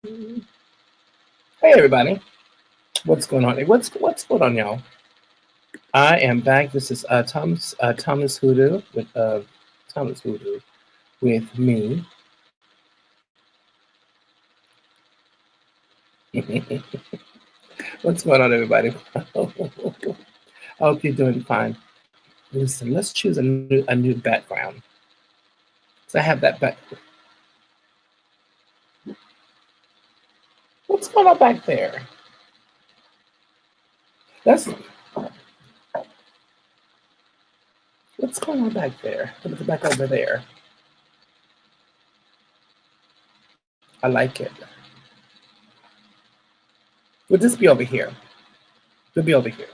Hey everybody, what's going on? What's going on, y'all? I am back. This is Thomas Hoodoo with Thomas Hoodoo with me. What's going on, everybody? I hope you're doing fine. Listen, let's choose a new background. So I have that back. What's going on back there? That's what's going on back there. Look at the back over there. I like it. We'll just be over here. We'll be over here,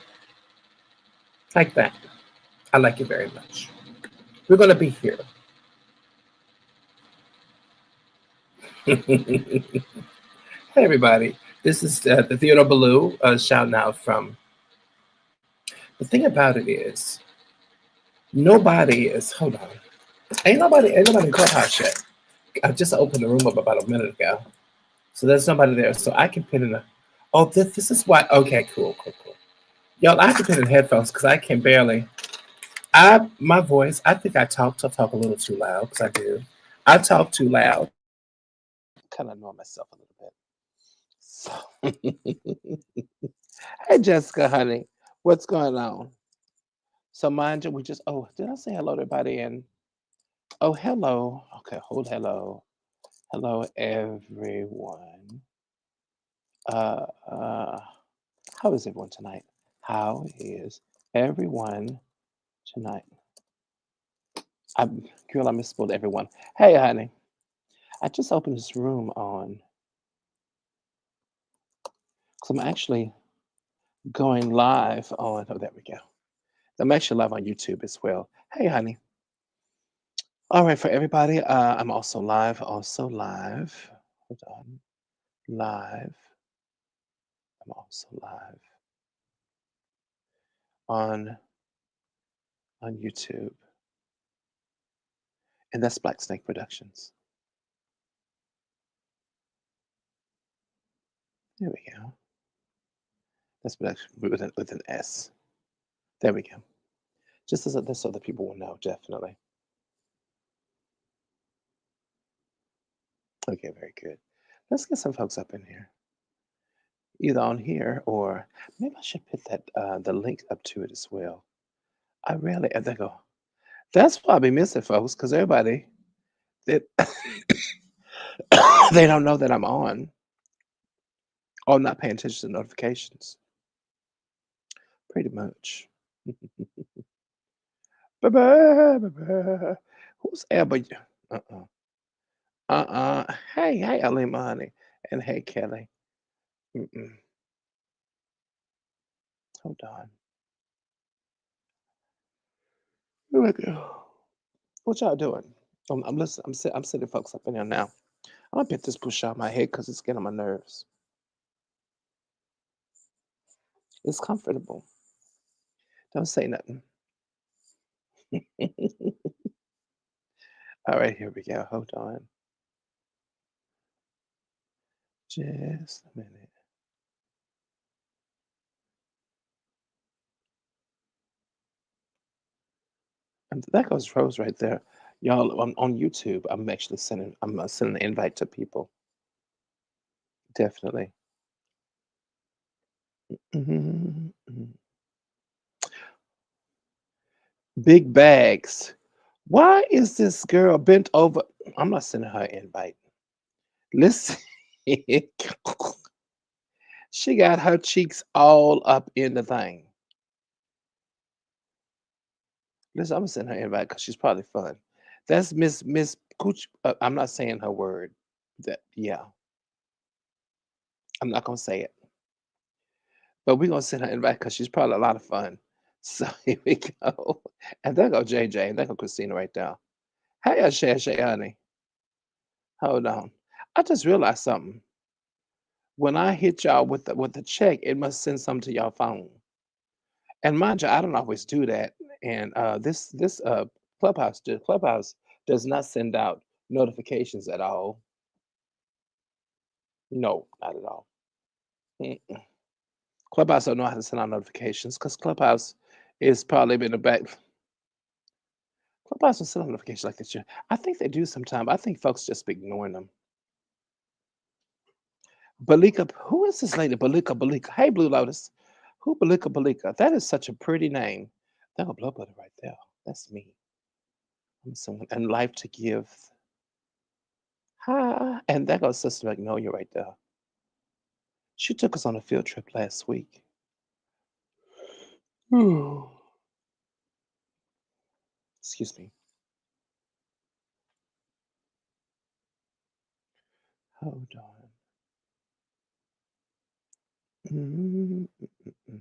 like that. I like it very much. We're gonna be here. Hey everybody, this is the Theodore Beaulieu shouting out from. The thing about it is, nobody is. Hold on, ain't nobody in Clubhouse yet. I just opened the room up about a minute ago, so there's nobody there. So I can put in a. Oh, this is why. Okay, cool. Y'all, I have to put in headphones because I can barely. My voice. I think I talk a little too loud because I do. I talk too loud. Kind of know myself a little bit. So, hey Jessica, honey, what's going on? So mind you, we just did I say hello to everybody? And oh, hello. Okay, hold hello everyone. Uh, uh, how is everyone tonight? How is everyone tonight? Girl, I misspelled everyone. Hey, honey, I just opened this room on because I'm actually going live on. Oh, there we go. I'm actually live on YouTube as well. Hey, honey. All right, for everybody, I'm also live. Hold on, live. I'm also live on YouTube, and that's Black Snake Productions. There we go. That's production with an S. There we go. Just so that people will know, definitely. Okay, very good. Let's get some folks up in here, either on here or maybe I should put that the link up to it as well. I rarely ever go. That's why I be missing folks because everybody that they don't know that I'm on or not paying attention to notifications. Pretty much. Ba-ba, who's ever? Uh-uh. Hey, Alima, honey, and hey, Kelly. Mm-mm. Hold on. Here we go. What y'all doing? I'm listening. I'm sitting folks up in there now. I'm gonna put this push out my head because it's getting on my nerves. It's comfortable. Don't say nothing. All right, here we go. Hold on. Just a minute. And that goes Rose right there. Y'all on YouTube. I'm actually sending. I'm sending an invite to people. Definitely. Mhm. Big bags. Why is this girl bent over? I'm not sending her an invite. Listen, she got her cheeks all up in the thing. Listen, I'm gonna send her an invite because she's probably fun. That's Miss Cooch. I'm not saying her word. That yeah, I'm not gonna say it. But we're gonna send her an invite because she's probably a lot of fun. So here we go. And there go JJ, and there go Christina right there. Hey, Shay, honey. Hold on. I just realized something. When I hit y'all with the check, it must send something to y'all phone. And mind you, I don't always do that. And this Clubhouse does not send out notifications at all. No, not at all. Mm-mm. Clubhouse don't know how to send out notifications because Clubhouse is probably been a back. Clubhouse will send out notifications like this. I think they do sometimes. I think folks just be ignoring them. Balika, who is this lady? Balika, Balika. Hey, Blue Lotus. Who Balika, Balika? That is such a pretty name. That a blow butter right there. That's me. I'm someone and life to give. Hi. And that goes Sister Magnolia right there. She took us on a field trip last week. Excuse me. Hold on. Mm, mm, mm, mm.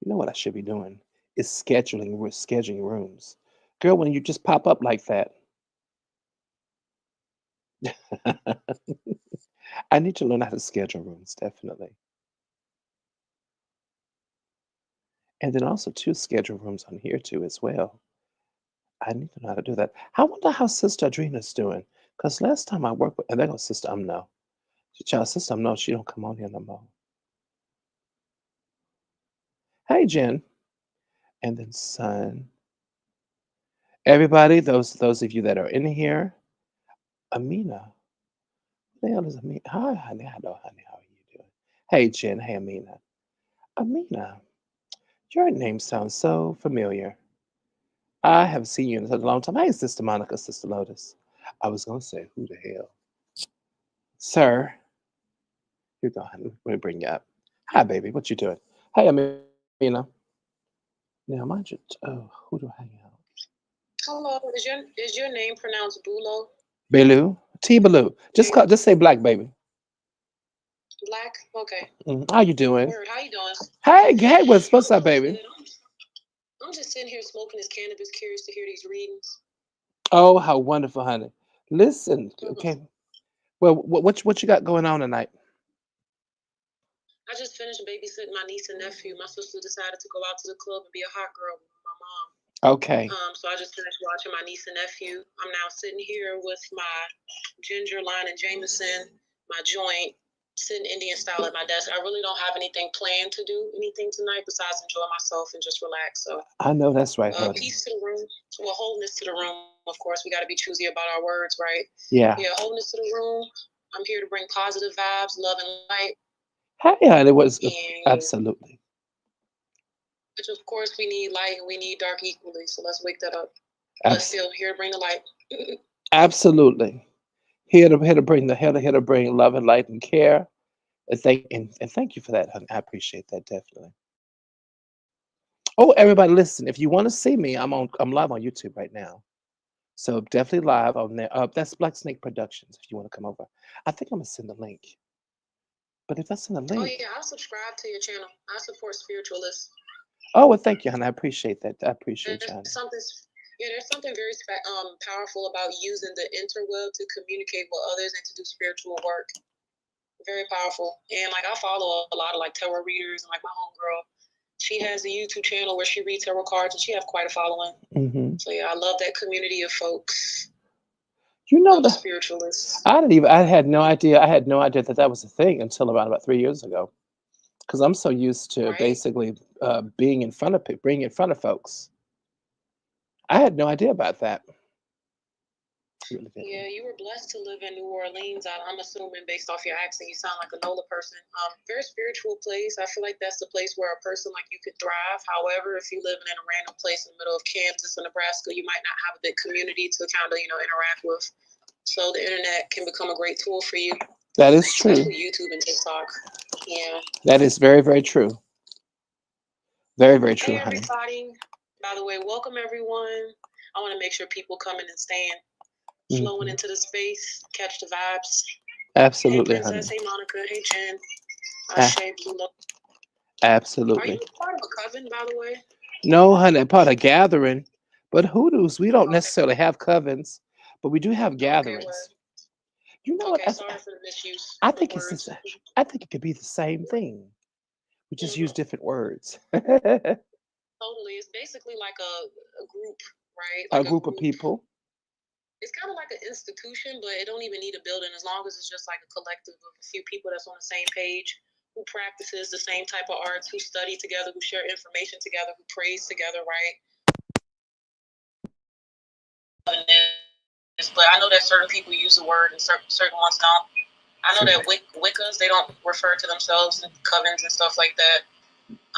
You know what I should be doing is scheduling rooms. Girl, when you just pop up like that, I need to learn how to schedule rooms, definitely. And then also to schedule rooms on here too as well. I need to know how to do that. I wonder how Sister Adrena's doing. Because last time I worked with, and there goes Sister Umno. Child Sister Umno, she don't come on here no more. Hey Jen. And then Son. Everybody, those of you that are in here, Amina. What the hell is Amina? Hi, honey. Hello, honey. How are you doing? Hey Jen. Hey Amina. Amina, your name sounds so familiar. I have seen you in such a long time. Hey, Sister Monica, Sister Lotus. I was gonna say, who the hell? Sir, here you go, honey. Let me bring you up. Hi, baby. What you doing? Hey, Amina. Now, mind you, oh, who do I hang out? Hello, is your name pronounced Bulo? Belu, T Belu. Yeah, Just say black, baby. black. Okay. How you doing? Word. How you doing? Hey, what's I'm up, doing baby? good. I'm just sitting here smoking this cannabis, curious to hear these readings. Oh, how wonderful, honey. Listen, okay. Well, what you got going on tonight? I just finished babysitting my niece and nephew. My sister decided to go out to the club and be a hot girl with my mom. Okay. So I just finished watching my niece and nephew. I'm now sitting here with my ginger line and Jameson, my joint, sitting Indian style at my desk. I really don't have anything planned to do anything tonight besides enjoy myself and just relax. So I know that's right, honey. peace to the room. Well, wholeness to the room. Of course, we got to be choosy about our words, right? Yeah. Yeah, wholeness to the room. I'm here to bring positive vibes, love, and light. Hey, honey, was And absolutely. which, of course, we need light and we need dark equally. So let's wake that up. But Abs- still, here to bring the light. Absolutely. Here to bring love and light and care. And thank you for that, honey. I appreciate that definitely. Oh, everybody, listen. If you want to see me, I'm live on YouTube right now. So definitely live on there. That's Black Snake Productions. If you want to come over, I think I'm gonna send a link. But if I send a Oh, link, yeah, I'll subscribe to your channel. I support spiritualists. oh well, thank you, honey. I appreciate that. I appreciate you, There's honey. something, yeah, there's something very powerful about using the interweb to communicate with others and to do spiritual work. Very powerful. And like I follow a lot of like tarot readers and like my homegirl. She has a YouTube channel where she reads tarot cards and she have quite a following. Mm-hmm. So yeah, I love that community of folks, You know of that spiritualists. I had no idea. I had no idea that that was a thing until around about 3 years ago. Because I'm so used to Right? basically being in front of being in front of folks. I had no idea about that. Really Yeah, didn't. you were blessed to live in New Orleans. I'm assuming based off your accent, you sound like a NOLA person. Very spiritual place. I feel like that's the place where a person like you could thrive. However, if you're living in a random place in the middle of Kansas or Nebraska, you might not have a big community to kind of, interact with. So the internet can become a great tool for you, That is true. especially YouTube and TikTok. Yeah. That is very, very true. Very, very true, Hey, honey. everybody. By the way, welcome everyone. I want to make sure people come in and staying, flowing Hmm. into the space, catch the vibes. Hey, Absolutely, honey. Princess. Hey, Monica. Hey, Jen. A- Ashay, Blue Love. Are absolutely. you part of a coven, by the way? No, honey, part of gathering. But hoodoos, we don't Okay. necessarily have covens, but we do have Okay, gatherings. well, You know what? okay, sorry for the misuse I of think it's this. words. I think it could be the same thing. We just use Mm, different words. totally. It's basically like a group, right? A Like a group of group. people. it's kind of like an institution, but it don't even need a building as long as it's just like a collective of a few people that's on the same page, who practices the same type of arts, who study together, who share information together, who praise together, right? But I know that certain people use the word and certain ones don't. I know that Wiccas, they don't refer to themselves in covens and stuff like that.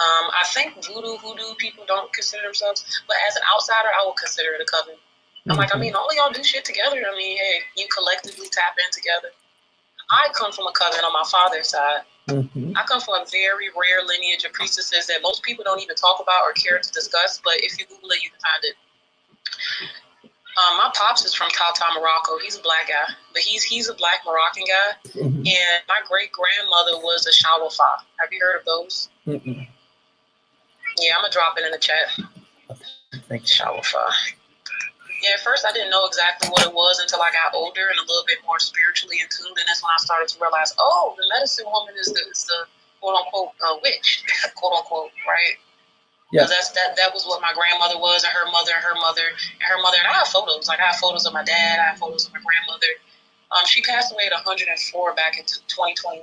I think Hoodoo people don't consider themselves, but as an outsider, I would consider it a coven. I'm like, I mean, all of y'all do shit together. I mean, hey, you collectively tap in together. I come from a coven on my father's side. I come from a very rare lineage of priestesses that most people don't even talk about or care to discuss, but if you Google it, you can find it. My pops is from Tata, Morocco. He's a black guy, but he's a black Moroccan guy. And my great-grandmother was a Shawafa. Have you heard of those? Yeah, I'm going to drop it in the chat. Shawafa. Yeah, at first I didn't know exactly what it was until I got older and a little bit more spiritually in tune. And that's when I started to realize, oh, the medicine woman is the quote-unquote witch, quote-unquote, right? Because that was what my grandmother was, and her mother, and her mother, and her mother. And I have photos. Like, I have photos of my dad. I have photos of my grandmother. She passed away at 104 back in 2021.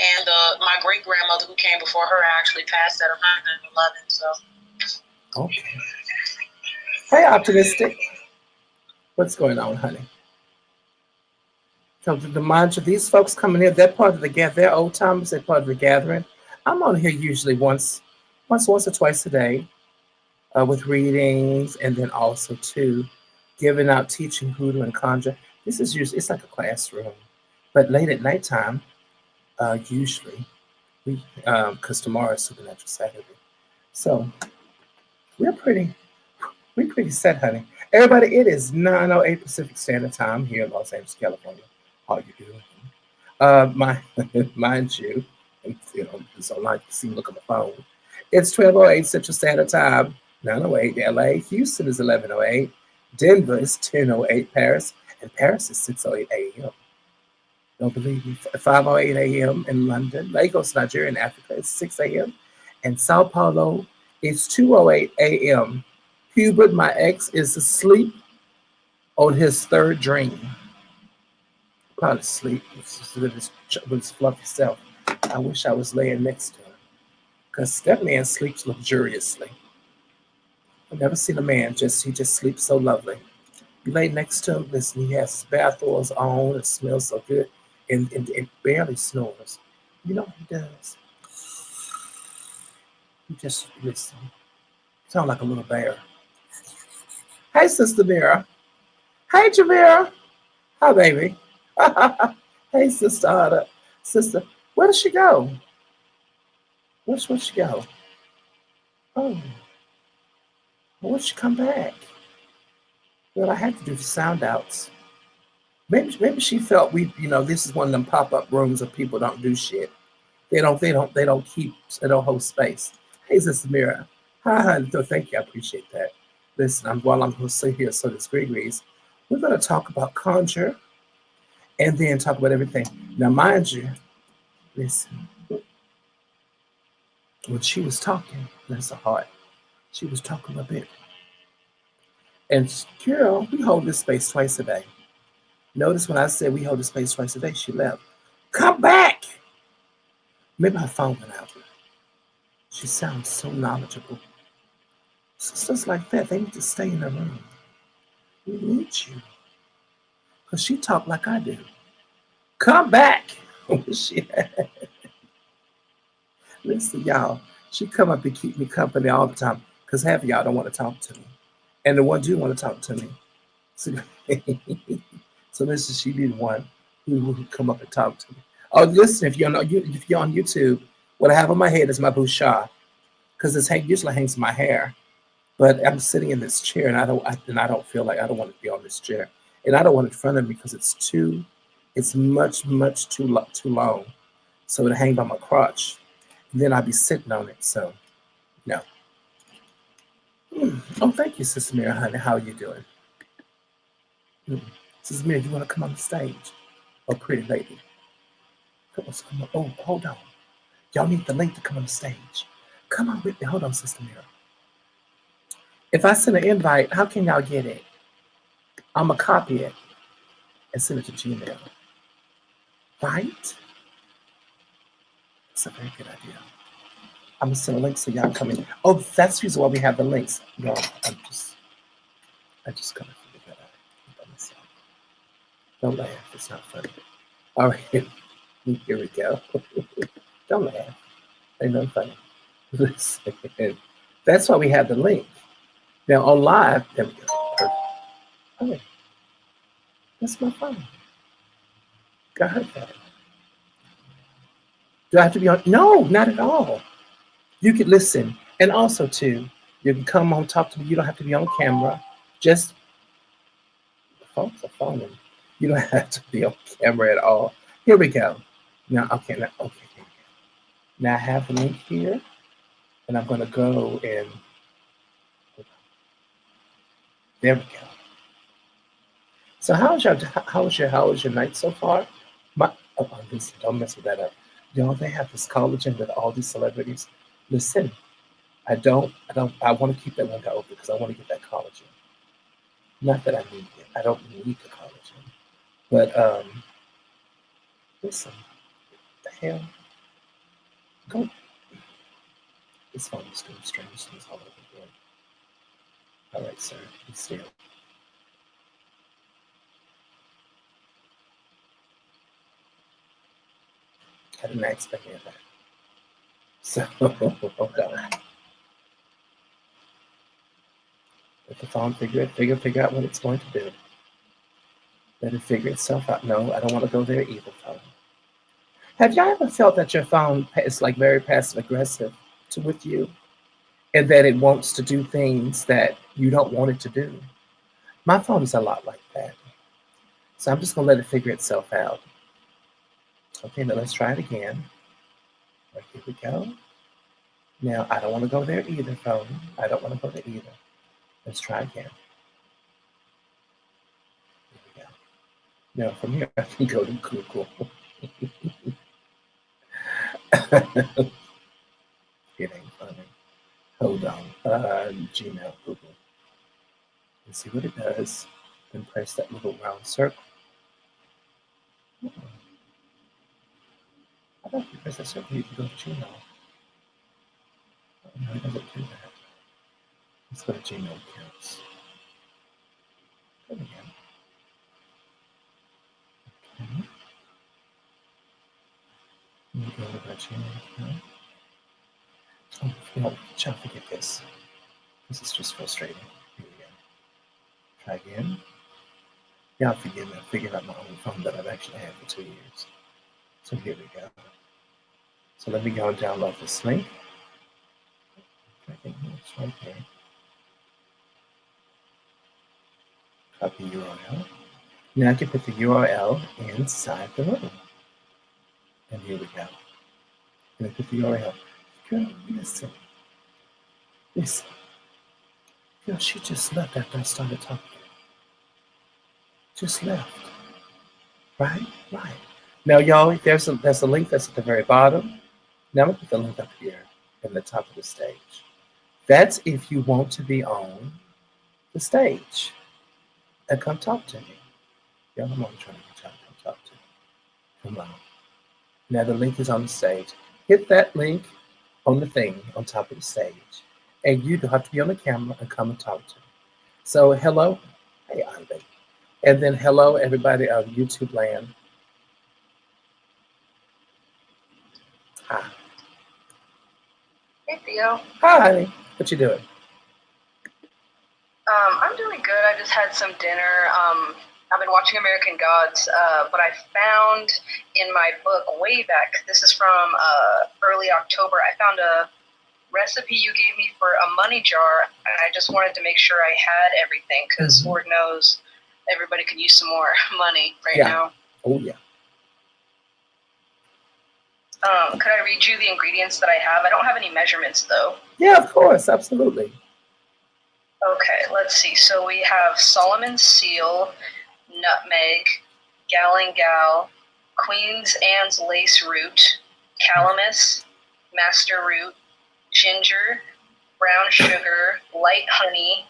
And my great-grandmother who came before her actually passed at 111. So. Okay. Hey, Optimistic. What's going on, honey? So the mantra, these folks coming here, they're part of the gathering. They're old timers. They're part of the gathering. I'm on here usually once or twice a day with readings, and then also too giving out teaching hoodoo and conjure. This is usually, it's like a classroom, but late at nighttime, usually, because tomorrow is Supernatural Saturday. So we're pretty set, honey. Everybody, it is 9:08 Pacific Standard Time here in Los Angeles, California. How you doing? Mind you, it's online. You can see me look at my phone. It's 12:08 Central Standard Time. 9:08 LA. Houston is 11:08. Denver is 10:08. Paris, and Paris is 6:08 a.m. Don't believe me. 5:08 a.m. in London. Lagos, Nigeria, and Africa is 6 a.m. And Sao Paulo is 2:08 a.m. Hubert, my ex, is asleep on his third dream. Probably asleep with his fluffy self. I wish I was laying next to him, because that man sleeps luxuriously. I've never seen a man he just sleeps so lovely. You lay next to him, listen, he has his bath oils on, it smells so good, and barely snores. You know what he does? He just listen. Sound like a little bear. Hey, Sister Vera. Hey, Javera. Hi, baby. Hey, Sister Ada. Sister, where did she go? Where'd she go? Oh, where'd she come back? Well, I had to do the sound outs. Maybe she felt this is one of them pop-up rooms of people don't do shit. They don't hold space. Hey, Sister Mira. Hi, thank you. I appreciate that. Listen, while I'm going to sit here, so this Gregory's, we're going to talk about conjure and then talk about everything. Now, mind you, listen, when she was talking, bless her heart, she was talking a bit. And girl, we hold this space twice a day. Notice when I said we hold this space twice a day, she left. Come back! Maybe her phone went out. She sounds so knowledgeable. Sisters like that, they need to stay in the room. We need you. Because she talk like I do. Come back! Listen, y'all, she come up and keep me company all the time, because half of y'all don't want to talk to me. And the ones who want to talk to me. So listen, she be the one who come up and talk to me. Oh, listen, if you're on YouTube, what I have on my head is my bouchard, because this usually hangs in my hair. But I'm sitting in this chair, and I don't feel like I don't want to be on this chair, and I don't want it in front of me because it's much too long, so it hang on my crotch, and then I'll be sitting on it. So, no. Oh, thank you, Sister Mira, honey. How are you doing? Sister Mira, you want to come on the stage? Oh, pretty lady. Come on. Oh, hold on. Y'all need the link to come on the stage. Come on with me. Hold on, Sister Mira. If I send an invite, how can y'all get it? I'm going to copy it and send it to Gmail. Right? It's a very good idea. I'm going to send a link so y'all come in. Oh, that's the reason why we have the links. No, I just got to figure that out by myself. Don't laugh. It's not funny. All right. Here we go. Don't laugh. Ain't nothing funny. Listen. That's why we have the link. Now on live, there we go. Perfect. Oh, that's my phone. Got her that. Do I have to be on? No, not at all. You can listen. And also, too, you can come on, talk to me. You don't have to be on camera. Just the phone's a phone. You don't have to be on camera at all. Here we go. Now, okay, now, okay, here we go. Now I have the link here, and I'm going to go and there we go. So how was your night so far? Listen, don't mess with that up. They have this collagen with all these celebrities. Listen, I want to keep that link open because I want to get that collagen. Not that I need it. I don't need the collagen. But listen, what the hell? Go. This phone is doing strange things all over again. All right, sir. Be still. I didn't expect any of that. So hold on. Let the phone figure out what it's going to do. Let it figure itself out. No, I don't want to go there either, phone. Have y'all ever felt that your phone is like very passive aggressive with you, and that it wants to do things that you don't want it to do? My phone is a lot like that. So I'm just gonna let it figure itself out. Okay, now let's try it again. Right, here we go. Now I don't want to go there either, phone. I don't want to go there either. Let's try again. Here we go. Now from here I can go to Google. It ain't funny. Hold on. Gmail, Google. And see what it does. Then press that little round circle. I thought if you press that circle, you can go to Gmail. No, it doesn't do that. Let's go to Gmail accounts. There we go. Okay. Let me go to my Gmail account. Oh, no, shall forget this. This is just frustrating. Here we go. Try again. Yeah, forgive me. I figured out my own phone that I've actually had for 2 years. So here we go. So let me go and download this link. I think it's right there. Copy URL. Now I can put the URL inside the room. And here we go. And I put the URL. Girl, listen. Listen. Girl, she just left after I started talking. Just left. Right? Right. Now, y'all, there's a link that's at the very bottom. Now I'm going to put the link up here in the top of the stage. That's if you want to be on the stage and come talk to me. Y'all, I'm only trying to get y'all to come talk to me. Come on. Now the link is on the stage. Hit that link on the thing on top of the stage. And you don't have to be on the camera and come and talk to me. So hello. Hey, Ivy. And then hello, everybody of YouTube land. Hi. Hey, Theo. Hi. What you doing? I'm doing good. I just had some dinner. I've been watching American Gods, but I found in my book way back, this is from early October, I found a recipe you gave me for a money jar, and I just wanted to make sure I had everything, because Lord knows everybody could use some more money right now. Oh, yeah. Could I read you the ingredients that I have? I don't have any measurements, though. Yeah, of course. Absolutely. Okay, let's see. So we have Solomon's seal, nutmeg, galangal, Queen's Anne's lace root, calamus, master root, ginger, brown sugar, light honey,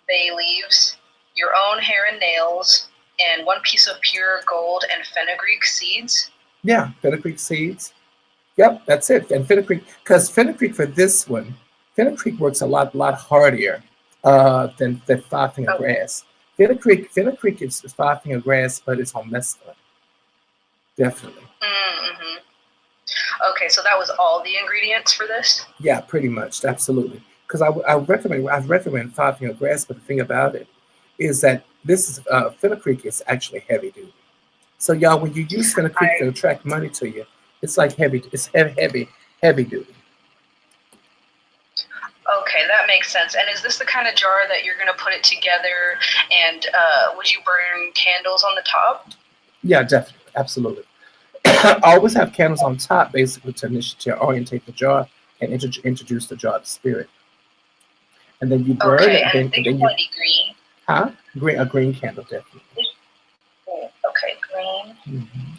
bay leaves, your own hair and nails, and 1 piece of pure gold and fenugreek seeds. Yeah, fenugreek seeds. Yep, that's it. And fenugreek, because fenugreek for this one, fenugreek works a lot harder than five-finger Oh. grass. Fenugreek is five-finger grass, but it's on mescaline. Definitely. Mm-hmm. Okay, so that was all the ingredients for this? Yeah, pretty much, absolutely. Because I recommend five-finger grass, but the thing about it is that this is fenugreek is actually heavy duty. So y'all, when you use fenugreek to attract money to you, it's like heavy. It's heavy duty. Okay, that makes sense. And is this the kind of jar that you're going to put it together, and would you burn candles on the top? Yeah, definitely, absolutely. Always have candles on top, basically to orientate the jar and introduce the jar to spirit. And then you burn Okay, it. and they Then want to be green. Huh? A green candle, definitely. Okay, green. Mm-hmm.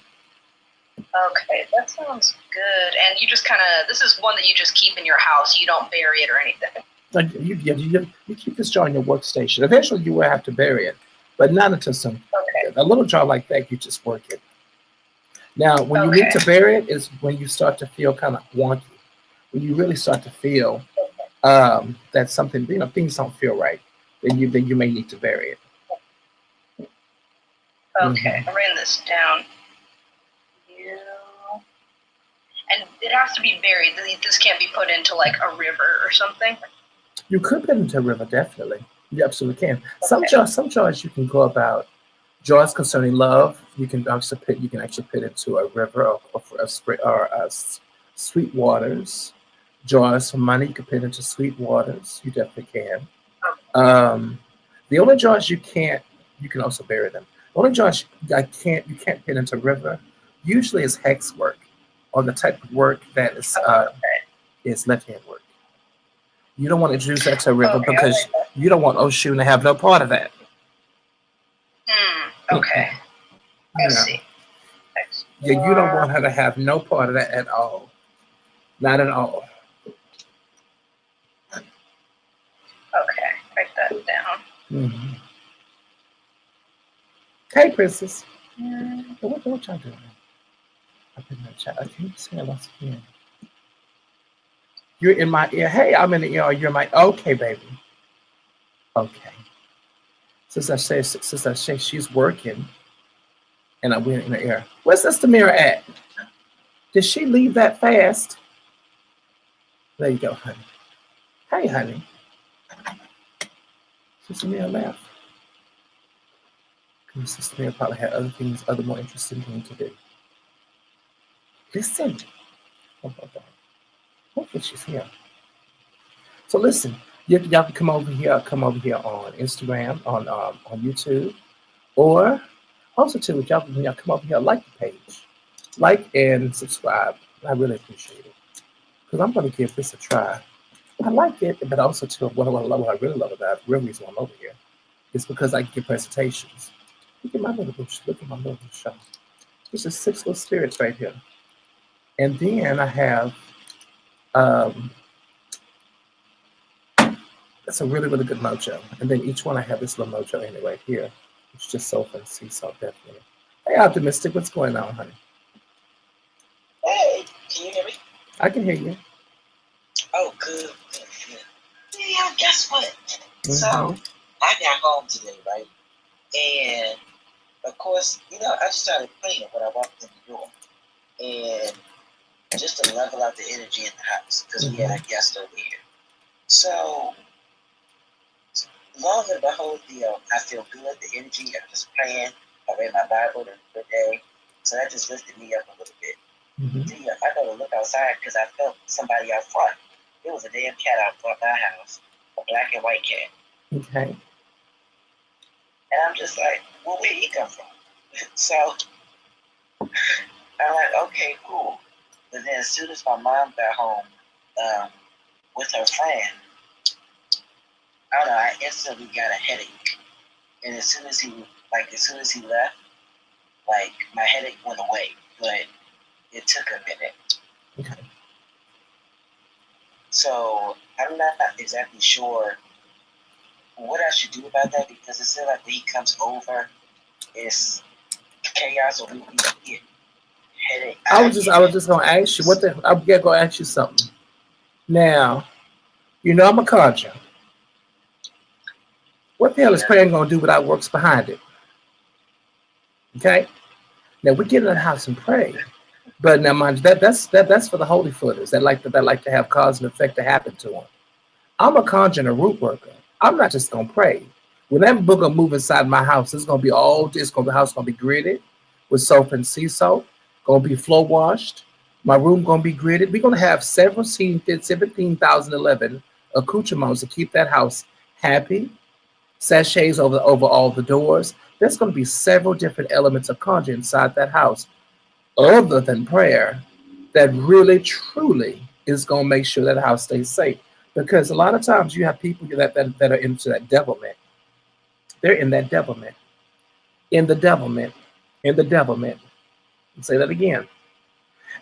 Okay, that sounds good. And you just kind of, this is one that you just keep in your house. You don't bury it or anything. Like you keep this jar in your workstation. Eventually, you will have to bury it, but not until some. Okay. A little jar like that, you just work it. Now, when you need to bury it, is when you start to feel kind of wonky. When you really start to feel that something, things don't feel right, then you may need to bury it. Okay, I'm writing this down. And it has to be buried. This can't be put into like a river or something. You could put it into a river, definitely. You absolutely can. Okay. Some jars you can go about. Jars concerning love, you can actually put into a river or sweet waters. Jars for money, you can put into sweet waters. You definitely can. The only jars you can also bury them. The only jars you can't put into river. Usually is hex work, or the type of work that is left hand work. You don't want to introduce that to a river because you don't want Oshun to have no part of that. Okay. I see. Yeah, you don't want her to have no part of that at all. Not at all. Okay, write that down. Mm-hmm. Hey, princess. What y'all doing? I put in the chat. I can't say it once again. You're in my ear. Hey, I'm in the ear. You're my. Okay, baby. Okay. Since I say she's working, and I went in the air. Where's Sister Mira at? Did she leave that fast? There you go, honey. Hey, honey. Sister Mira left. Sister Mira probably had other more interesting things to do. Listen. Hopefully she's here. So listen, y'all can come over here on Instagram, on YouTube, or also too, y'all come over here, like the page, like and subscribe. I really appreciate it because I'm going to give this a try. I like it, but also too, what I really love about it, the real reason why I'm over here is because I can give presentations. Look at my little show. This is 6 little spirits right here, and then I have that's a really, really good mojo. And then each one I have this little mojo anyway here. It's just so fun to see, so definitely. Hey, Optimistic, what's going on, honey? Hey, can you hear me? I can hear you. Oh, good. Yeah, guess what? Mm-hmm. So, I got home today, right? And, of course, I just started cleaning when I walked in the door. And just to level out the energy in the house, because we had a guest over here. So, long and behold, I feel good, the energy, I'm just praying. I read my Bible the day. So that just lifted me up a little bit. Mm-hmm. I go to look outside because I felt somebody out front. There was a damn cat out front of my house, a black and white cat. Okay. And I'm just like, well, where'd he come from? So I'm like, okay, cool. But then as soon as my mom got home with her friend, I don't know, I instantly got a headache. And as soon as he left, like my headache went away. But it took a minute. Okay. So I'm not exactly sure what I should do about that, because it seems like when he comes over, it's chaos, or we get headache. I was just gonna ask you I'm gonna ask you something. Now, you know I'm a conjure. What the hell is prayer gonna do without works behind it? Okay? Now we get in the house and pray. But now mind you, that's for the holy footers that like to have cause and effect to happen to them. I'm a conjure and a root worker. I'm not just gonna pray. When that booger move inside my house, it's gonna be the house gonna be gridded with soap and sea salt, gonna be floor washed. My room gonna be gridded. We're gonna have 17,011 accoutrements to keep that house happy. Sachets over all the doors. There's gonna be several different elements of conjure inside that house, other than prayer, that really truly is gonna make sure that house stays safe. Because a lot of times you have people that are into that devilment. They're in that devilment, in the devilment, in the devilment. I'll say that again.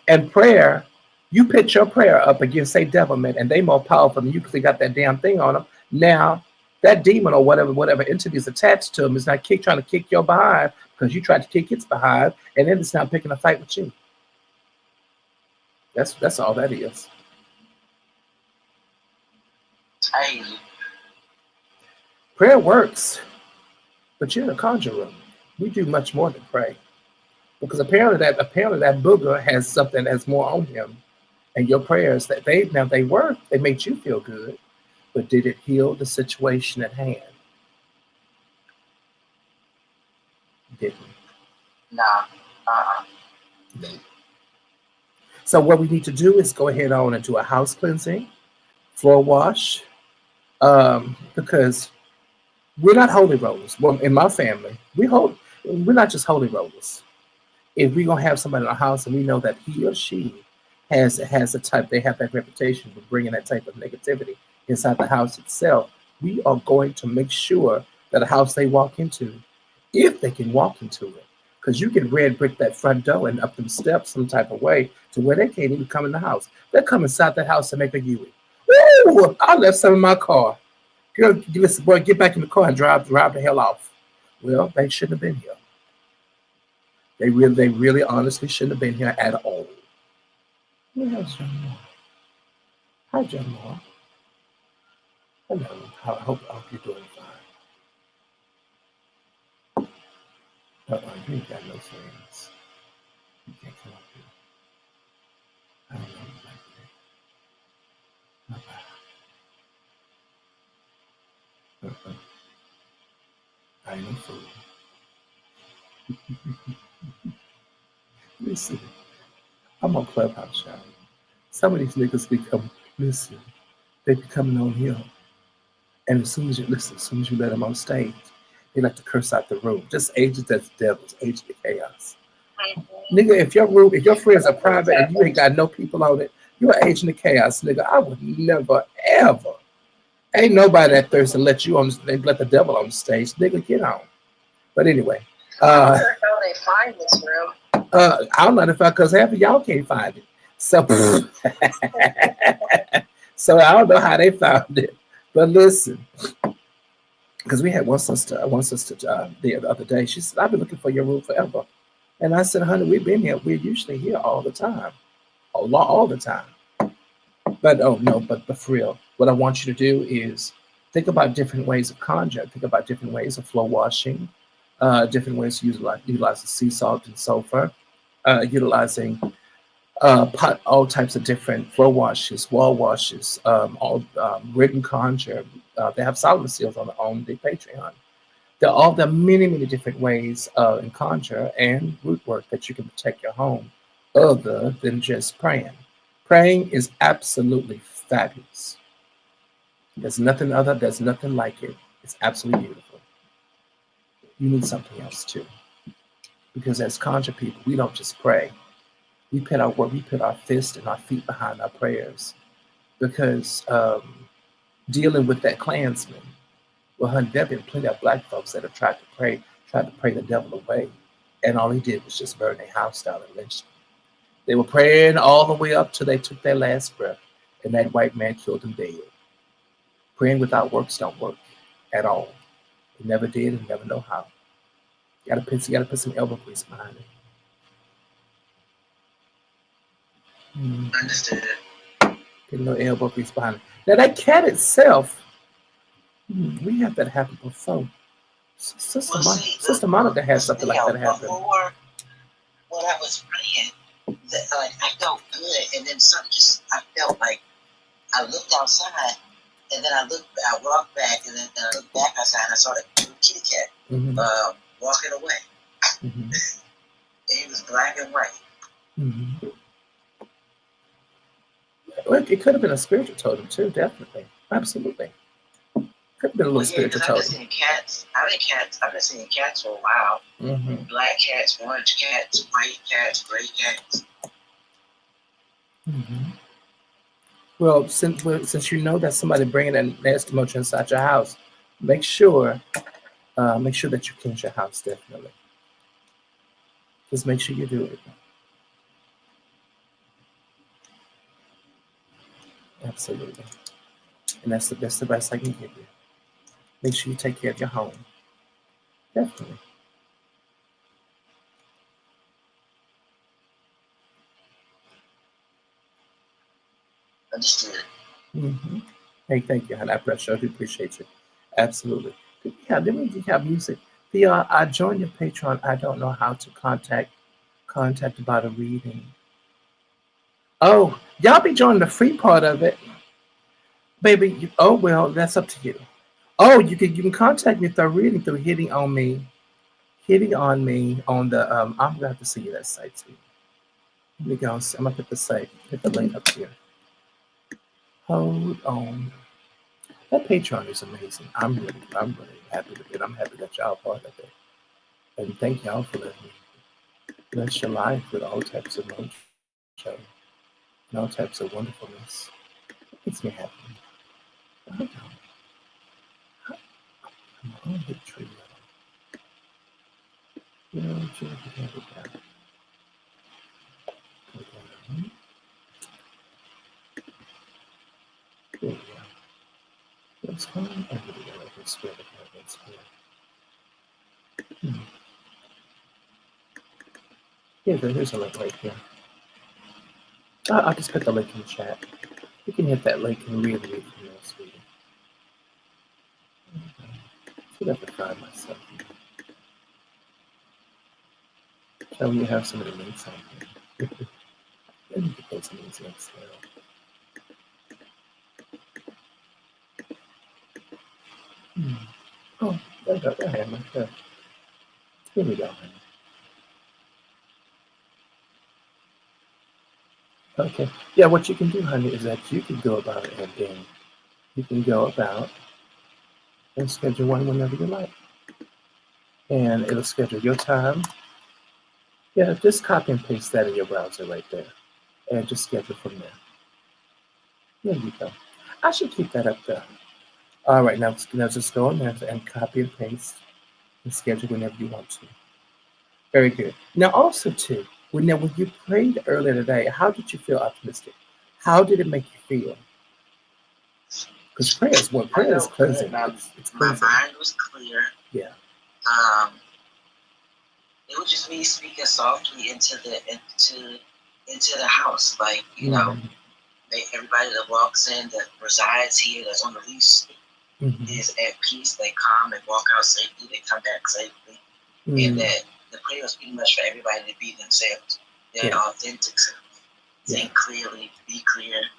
And prayer, you pitch your prayer up against a devilment, and they more powerful than you because they got that damn thing on them. Now, that demon or whatever entity is attached to them is not trying to kick your behind because you tried to kick its behind, and then it's not picking a fight with you. That's all that is. Prayer works, but you're in a conjure room. We do much more than pray, because apparently that booger has something that's more on him, and your prayers they work. They made you feel good, but did it heal the situation at hand? Didn't. Nah. No. So what we need to do is go ahead on and do a house cleansing, floor wash, because we're not holy rollers. Well, in my family, we're not just holy rollers. If we're gonna have somebody in our house and we know that he or she has a type, they have that reputation for bringing that type of negativity inside the house itself, we are going to make sure that a house they walk into, if they can walk into it, because you can red brick that front door and up them steps some type of way to where they can't even come in the house. They come inside that house and make a Yui. Ooh, I left some in my car. Girl, listen, boy, get back in the car and drive the hell off. Well, they shouldn't have been here. They really honestly shouldn't have been here at all. How's John Moore? Hi, John Moore. Hello. I hope you're doing fine. You ain't got no friends. You can't come up here. I don't know you like that. I ain't no fool. Listen, I'm on Clubhouse, y'all. Some of these niggas they be coming on here. And as soon as you let them on stage, they like to curse out the room. Just agents that's devils, agents of chaos. Nigga, if your friends are private and you ain't got no people on it, you're an agent of chaos, nigga. I would never, ever. Ain't nobody that thirsty to let the devil on the stage. Nigga, get on. But anyway. I wonder how they find this room. I don't know because half of y'all can't find it. So, so I don't know how they found it. But listen, because we had one sister the other day. She said, "I've been looking for your room forever." And I said, "Honey, we've been here. We're usually here all the time, all the time." But but for real, what I want you to do is think about different ways of conjure. Think about different ways of floor washing, different ways to utilize the sea salt and sulfur, utilizing all types of different floor washes, wall washes, all written conjure. They have Solomon seals on the Patreon. There are many different ways in conjure and root work that you can protect your home, other than just praying. Praying is absolutely fabulous. There's nothing like it. It's absolutely beautiful. You need something else too, because as conjure people, we don't just pray. We put our fists and our feet behind our prayers, because dealing with that Klansman, well, honey, there have been plenty of black folks that have tried to pray the devil away, and all he did was just burn their house down and lynch them. They were praying all the way up till they took their last breath, and that white man killed them dead. Praying without works don't work. at all. It never did and never know how. You gotta put some elbow grease behind it. Understood. Get a little elbow grease behind it. Now that cat itself, we had that happen before. Well, see, Sister Monica had something like Theo, that happen. before when I was praying, like I felt good, and then something just I felt like I looked outside, and then I walked back, and then I looked back outside, and I saw the kitty cat walking away. Mm-hmm. And he was black and white. Mm-hmm. Well, it could have been a spiritual totem too, definitely, absolutely. Could have been a little spiritual I've totem. been seeing cats. I've been seeing cats for a while. Mm-hmm. Black cats, orange cats, white cats, gray cats. Mm-hmm. Well, since you know that somebody bringing a nasty motion inside your house, make sure that you cleanse your house definitely. Just make sure you do it. Absolutely, and that's the best I can give you. Make sure you take care of your home. Definitely. Understood. Mm-hmm. Hey, thank you, honey. I sure do appreciate you. Absolutely. Then we have music. I joined your Patreon. I don't know how to contact about a reading. Oh, y'all be joining the free part of it, baby. Oh well, that's up to you. Oh, you can contact me through reading through hitting on me on the I'm gonna have to see you that site too. Let me go. I'm gonna put the site, hit the link up here. Hold on. That Patreon is amazing. I'm really happy with it. I'm happy that y'all part of it. And thank y'all for letting me bless your life with all types of mojo and all types of wonderfulness. Makes me happy. Hold on, hit tree. You know, you can have it down. Click on it. There we go. That's fine. I'm going to go like this square. Yeah, there's a link right here. I'll just put the link in the chat. You can hit that link and read from there, sweetie. See if I can find myself. Shall we have some of the links on here? Then you can put some of these links there. Oh, there we go. There I am. Right there. Here we go, honey. Okay. Yeah, what you can do, honey, is that you can go about it and then you can go about and schedule one whenever you like. And it'll schedule your time. Yeah, just copy and paste that in your browser right there. And just schedule from there. There you go. I should keep that up there. All right, now just go in there and copy and paste and schedule whenever you want to. Very good. Now also too, when you prayed earlier today, how did you feel optimistic? How did it make you feel? Because prayer is cleansing. It's My cleansing. mind was clear. Yeah. It was just me speaking softly into the house, like know, everybody that walks in, that resides here, that's on the lease, is at peace. They come and walk out safely. They come back safely, and that the prayer was pretty much for everybody to be themselves, their authentic self. Think clearly, be clear.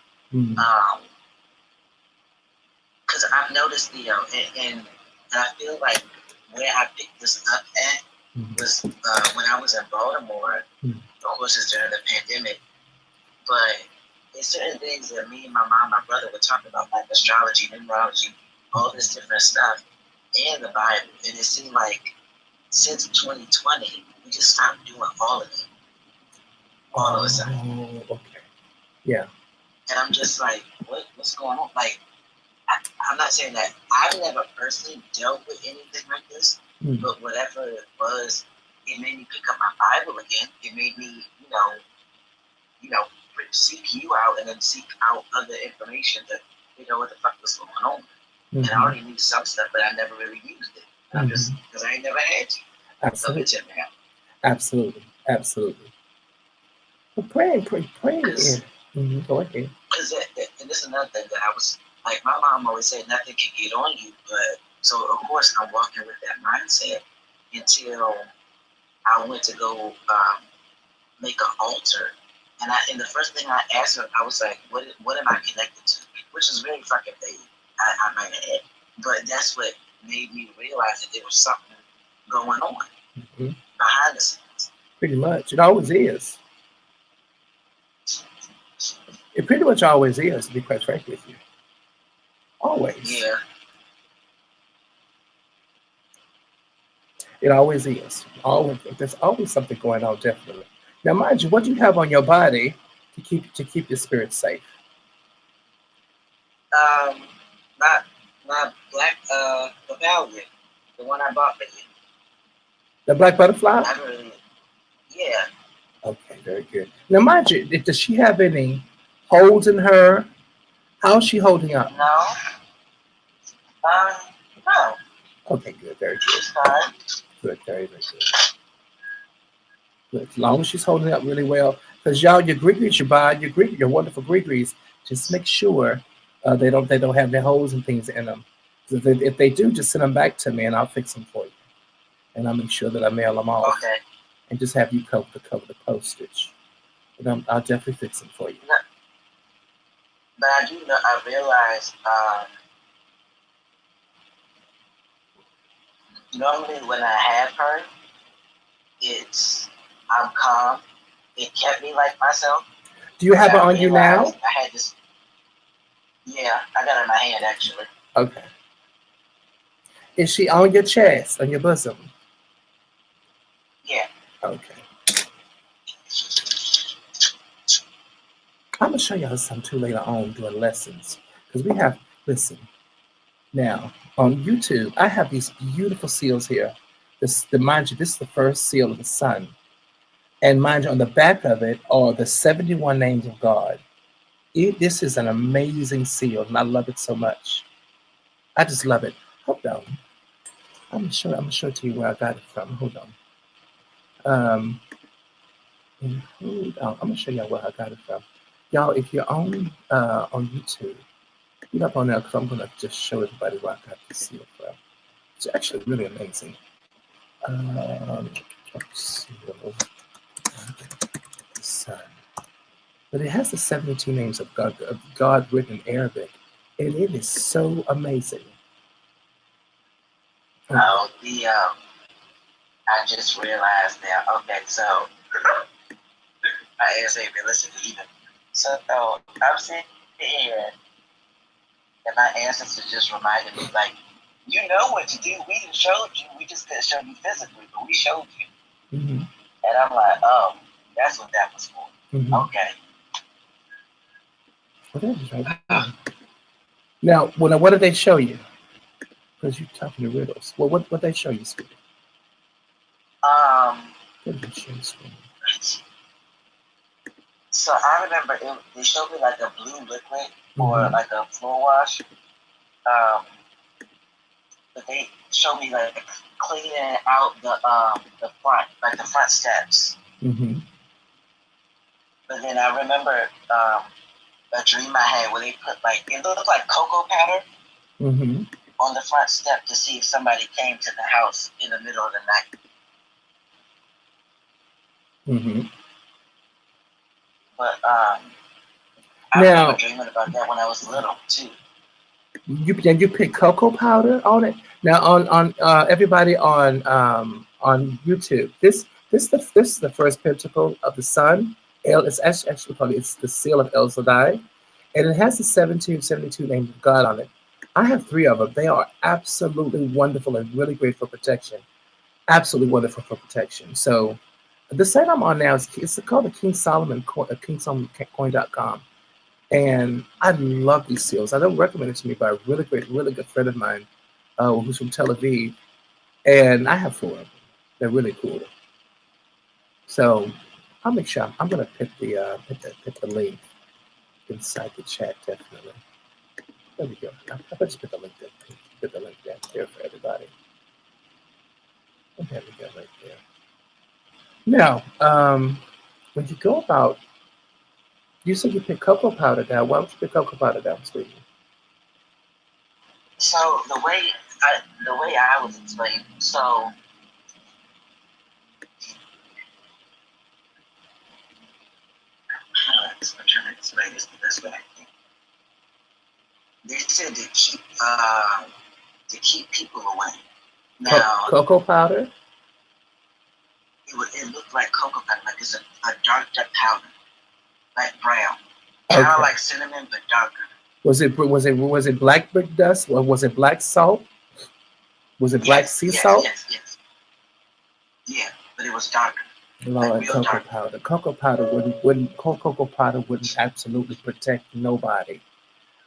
Because I've noticed, and I feel like where I picked this up at was when I was in Baltimore. Of course, it's during the pandemic, but there's certain things that me and my mom, my brother would talk about, like astrology, numerology, all this different stuff, and the Bible. And it seemed like since 2020, we just stopped doing all of it. All of a sudden. Okay. Yeah. And I'm just like, what's going on? Like, I'm not saying that I've never personally dealt with anything like this, but whatever it was, it made me pick up my Bible again. It made me, seek you out and then seek out other information to figure out what the fuck was going on. And I already knew some stuff, but I never really used it. I'm just because I ain't never had to. Absolutely. So now. Absolutely. Absolutely. Well, praying. Yeah. Go ahead. Because and this is another thing that I was like, my mom always said nothing can get on you, but so of course I'm walking with that mindset until I went to go make an altar, and the first thing I asked her, I was like, what am I connected to? Which is very fucking vague. I might add, but that's what made me realize that there was something going on behind the scenes. Pretty much, it always is. It pretty much always is, to be quite frank with you. Always. Yeah. It always is. Always, there's always something going on, definitely. Now, mind you, what do you have on your body to keep your spirit safe? Not black the Beaulieu, the one I bought for you. The black butterfly? I really, yeah. Okay, very good. Now, mind you, does she have any holes in her? How's she holding up? No. No. Okay, good, very good. She's fine. Good, very, very good. Good. As long as she's holding up really well, because y'all, your grigris you buy, your wonderful grigris, just make sure they don't have their holes and things in them. So if they do, just send them back to me, and I'll fix them for you, and I'll make sure that I mail them off. Okay. And just have you cover the postage. And I'll definitely fix them for you. No. But I do know. I realized normally when I have her, I'm calm. It kept me like myself. Do you have her on you now? I had this. Yeah, I got her in my hand actually. Okay. Is she on your chest, on your bosom? Yeah. Okay. I'm gonna show y'all something too later on during lessons, because we have. Listen. Now on YouTube, I have these beautiful seals here. Mind you, this is the first seal of the sun, and mind you, on the back of it are the 71 names of God. This is an amazing seal, and I love it so much. I just love it. Hold on. I'm gonna show it to you where I got it from. Hold on. I'm gonna show y'all where I got it from. Y'all, if you're on YouTube, get up on there because I'm gonna just show everybody where I got this seal from. It's actually really amazing. Seal, the sun. But it has the 72 names of God written in Arabic, and it is so amazing. Oh, I just realized now. Okay, so my ears ain't been listening either. So I'm sitting here, and my ancestors just reminded me, like, you know what to do. We done showed you. We just couldn't show you physically, but we showed you. Mm-hmm. And I'm like, oh, that's what that was for. Mm-hmm. Okay. Right. Now, what did they show you? Because you're talking to riddles. Well, what they show you, sweetie? What did they show you, sweetie? So I remember they showed me like a blue liquid or like a floor wash. But they showed me like cleaning out the front, like the front steps. Mm-hmm. But then I remember a dream I had where they put it looked like cocoa powder on the front step to see if somebody came to the house in the middle of the night. Mm-hmm. But I remember dreaming about that when I was little too. You pick cocoa powder on it. Now on everybody on YouTube. This is the first pentacle of the sun. It's actually called it's the seal of El Shaddai, and it has the 72 names of God on it. I have 3 of them. They are absolutely wonderful and really great for protection. Absolutely wonderful for protection. So the site I'm on now it's called the King Solomon Coin.com. And I love these seals. I don't recommend it to me by a really good friend of mine who's from Tel Aviv. And I have 4 of them. They're really cool. So I'll make sure I'm gonna put the link inside the chat, definitely. There we go. I'll just put the link there. Put the link there for everybody. There we go, right there. Now, when you go about, you said you pick cocoa powder down. Why would you pick cocoa powder down, sweetie? So the way I was explained, so I'm trying to explain this the best way I can. They said to keep people away. Now Cocoa powder? it looked like cocoa powder, like it's a darked up powder, like brown. Okay. Kind of like cinnamon but darker. Was it black brick dust or was it black salt? Was it black sea salt? Yes. Yeah, but it was darker. Lord, Like real cocoa dark. powder. Cocoa powder cocoa powder wouldn't absolutely protect nobody.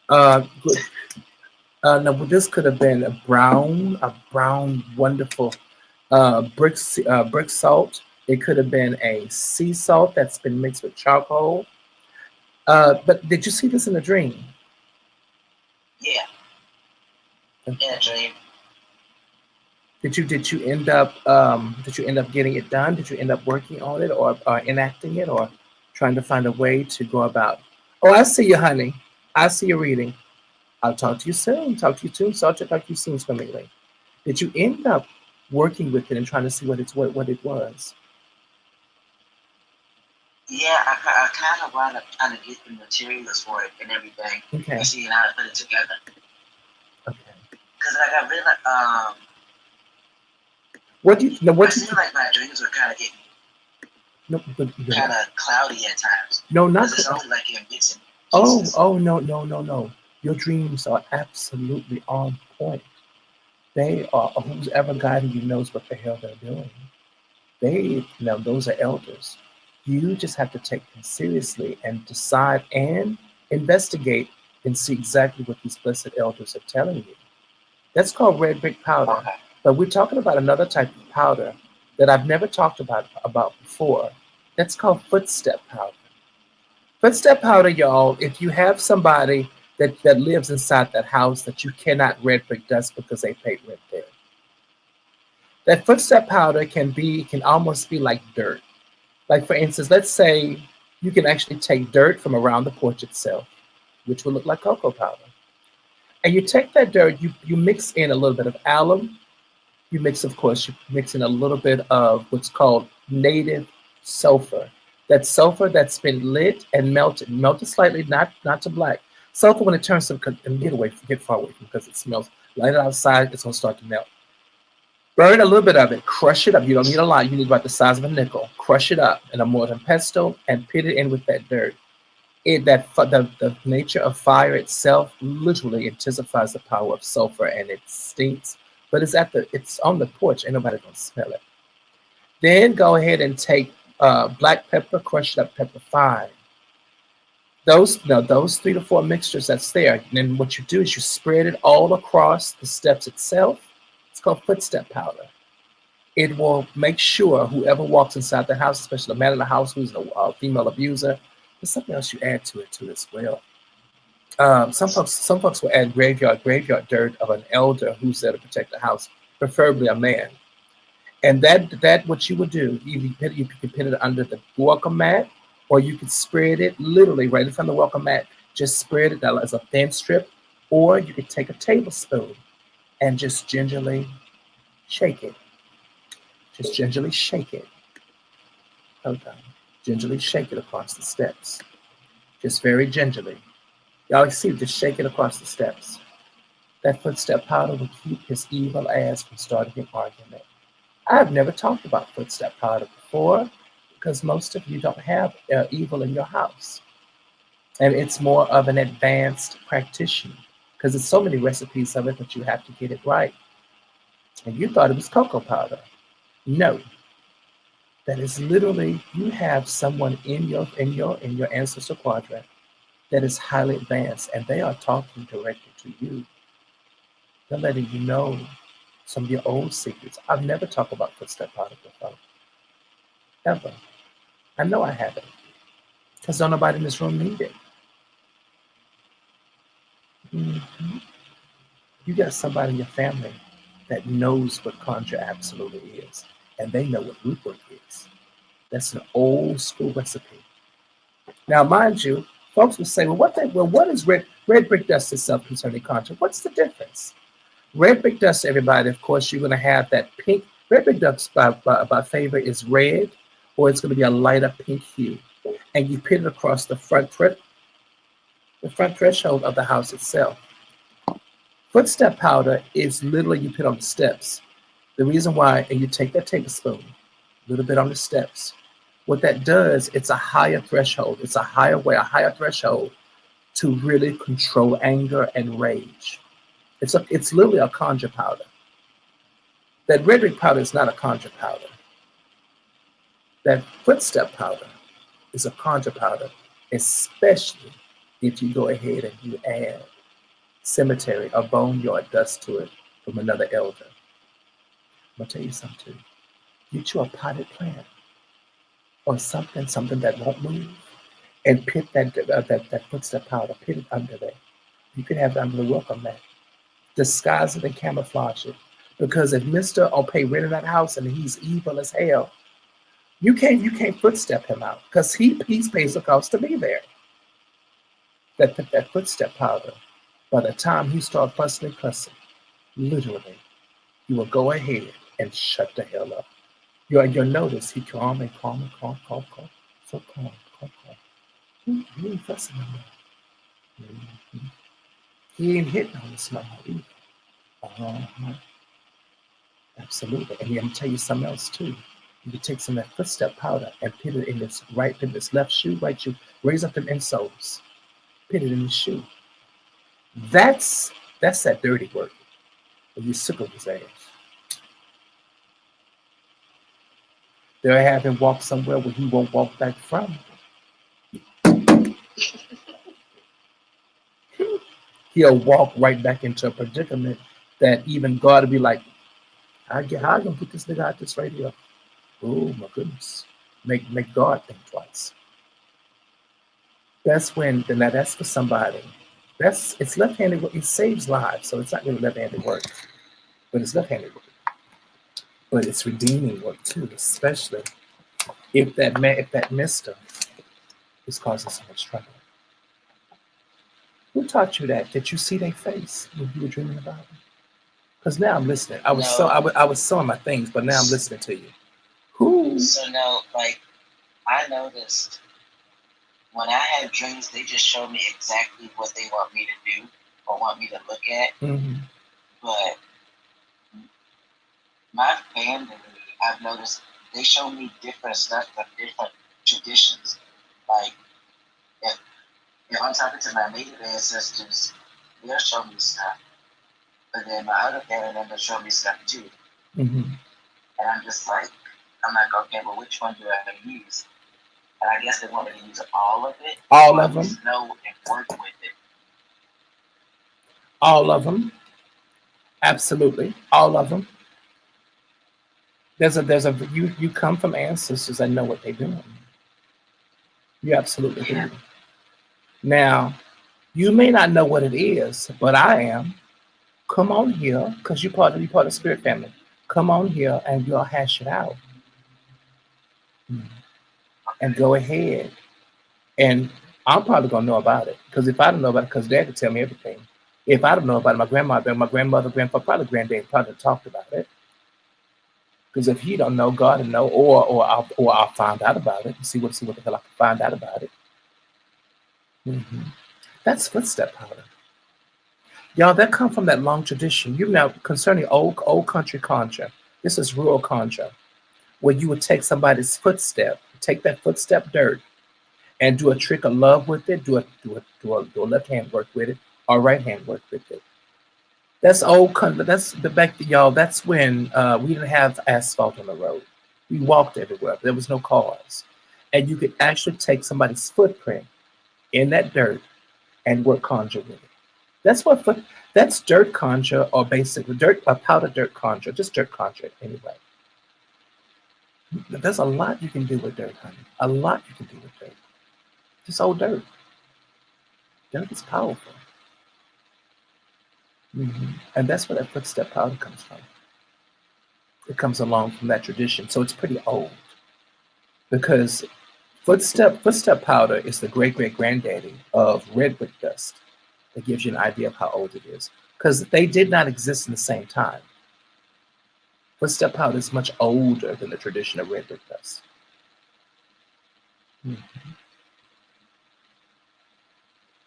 Good. No, but this could have been a brown, wonderful brick salt. It could have been a sea salt that's been mixed with charcoal. But did you see this in a dream? Yeah, in a dream. Did you end up getting it done? Did you end up working on it or enacting it or trying to find a way to go about? Oh, I see you, honey. I see you reading. I'll talk to you soon. Talk to you soon. So I'll talk to you soon, swimmingly. Did you end up working with it and trying to see what it was? Yeah, I kind of wound up trying to get the materials for it and everything. Okay. And seeing how to put it together. Okay. Because I got really What do you know? What I you feel like my dreams were kind of cloudy at times. No, not. Because it's only like you're mixing Oh, pieces. no. Your dreams are absolutely on point. They are, who's ever guiding you knows what the hell they're doing. Those are elders. You just have to take them seriously and decide and investigate and see exactly what these blessed elders are telling you. That's called red brick powder. Okay. But we're talking about another type of powder that I've never talked about before. That's called footstep powder. Footstep powder, y'all, if you have somebody that lives inside that house that you cannot red brick dust because they paid rent there. That footstep powder can almost be like dirt. Like for instance, let's say you can actually take dirt from around the porch itself, which will look like cocoa powder. And you take that dirt, you mix in a little bit of alum, you mix in a little bit of what's called native sulfur. That sulfur that's been lit and melted slightly, not to black. Sulfur when it turns to, and get far away from because it smells. Light it outside, it's gonna start to melt. Burn a little bit of it, crush it up. You don't need a lot. You need about the size of a nickel. Crush it up in a mortar and pestle and put it in with that dirt. The nature of fire itself literally intensifies the power of sulfur, and it stinks. But it's on the porch, ain't nobody gonna smell it. Then go ahead and take black pepper, crush it up, pepper fine. Those 3 to 4 mixtures that's there. And then what you do is you spread it all across the steps itself. It's called footstep powder. It will make sure whoever walks inside the house, especially the man in the house who's a female abuser, there's something else you add to it too as well. Some folks will add graveyard dirt of an elder who's there to protect the house, preferably a man. And that what you would do, you can put it under the welcome mat, or you could spread it literally right in front of the welcome mat. Just spread it as a thin strip, or you could take a tablespoon and just gingerly shake it. Just gingerly shake it. Okay. Gingerly shake it across the steps. Just very gingerly. Y'all see, just shake it across the steps. That footstep powder will keep his evil ass from starting an argument. I've never talked about footstep powder before because most of you don't have evil in your house. And it's more of an advanced practitioner because there's so many recipes of it that you have to get it right. And you thought it was cocoa powder. No. That is literally, you have someone in your ancestor quadrant that is highly advanced, and they are talking directly to you. They're letting you know some of your old secrets. I've never talked about footstep powder before. Ever. I know I haven't. Because nobody in this room need it. Mm-hmm. You got somebody in your family that knows what conjure absolutely is, and they know what root work is. That's an old school recipe. Now, mind you, folks will say, well, what is red brick dust itself concerning conjure? What's the difference? Red brick dust, everybody, of course, you're going to have that pink. Red brick dust by favor is red, or it's going to be a lighter pink hue. And you put it across the front threshold of the house itself. Footstep powder is literally you put on the steps. The reason why, and you take that tablespoon, a little bit on the steps. What that does, it's a higher threshold. It's a higher threshold to really control anger and rage. It's literally a conjure powder. That red brick powder is not a conjure powder. That footstep powder is a conjure powder, especially if you go ahead and you add cemetery or boneyard dust to it from another elder. I'm gonna tell you something. Get you a potted plant or something that won't move, and put that footstep powder, put it under there. You can have it under the welcome mat. Disguise it and camouflage it. Because if Mr. O'Pay rented that house and he's evil as hell, you can't footstep him out because he pays the cost to be there. That footstep powder, by the time he starts fussing and cussing, literally, you will go ahead and shut the hell up. You'll notice he calm. So calm. He ain't fussing no more. Mm-hmm. He ain't hitting on us no more either. Uh-huh. Absolutely. And I'm gonna tell you something else too. You can take some of that footstep powder and put it in this left shoe, right shoe. Raise up them insoles. Put it in the shoe. That's that dirty work. When you sickle his ass. They'll have him walk somewhere where he won't walk back from. He'll walk right back into a predicament that even God will be like, how I gonna get this nigga out this right here? Oh my goodness. Make God think twice. That's for somebody. It's left-handed work. It saves lives, so it's not really left-handed work. But it's left-handed work. But it's redeeming work too, especially if that mister is causing so much trouble. Who taught you that? Did you see their face when you were dreaming about them? Because now I'm listening. I was sewing my things, but now I'm listening to you. Who? So no, like I noticed when I have dreams, they just show me exactly what they want me to do or want me to look at. Mm-hmm. But my family, I've noticed they show me different stuff, but different traditions. Like if I'm talking to my native ancestors, they'll show me stuff. But then my other family members show me stuff too. Mm-hmm. And I'm okay, well, which one do I use? And I guess they want me to use all of it. All of them. Know and work with it. All of them. Absolutely. All of them. You come from ancestors that know what they're doing. You absolutely do. Now, you may not know what it is, but I am. Come on here, because you're part of the spirit family. Come on here and you'll hash it out. And go ahead. And I'm probably gonna know about it. Because if I don't know about it, because Dad would tell me everything. If I don't know about it, my grandmother, grandfather, probably granddad probably talked about it. Because if he don't know, God will know, or I'll find out about it and see what the hell I can find out about it. Mm-hmm. That's footstep powder. Y'all, that come from that long tradition. You know, concerning old country conjure. This is rural conjure, where you would take somebody's footstep, take that footstep dirt, and do a trick of love with it. Do a left hand work with it, or right hand work with it. That's old country. That's the back, y'all. That's when we didn't have asphalt on the road. We walked everywhere. There was no cars, and you could actually take somebody's footprint in that dirt and work conjure with it. That's dirt conjure, or basically powder dirt conjure, just dirt conjure anyway. There's a lot you can do with dirt, honey. A lot you can do with dirt. Just old dirt. Dirt is powerful. And that's where that footstep powder comes from. It comes along from that tradition. So it's pretty old because footstep powder is the great granddaddy of redwood dust. That gives you an idea of how old it is because they did not exist in the same time. Footstep powder is much older than the tradition of redwood dust.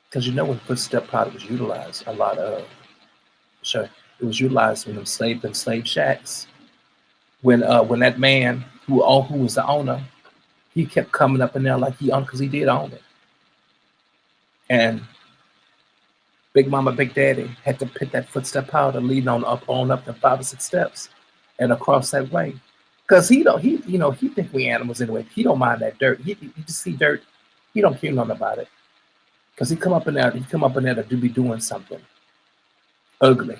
Because you know when footstep powder was utilized, a lot of sure it was utilized in them slave shacks. When that man who was the owner, he kept coming up in there like he owned because he did own it. And Big Mama, Big Daddy had to put that footstep powder leading on up the 5 or 6 steps and across that way. Because he think we animals anyway. He don't mind that dirt. He just see dirt. He don't care nothing about it. Because he come up in there to be doing something ugly.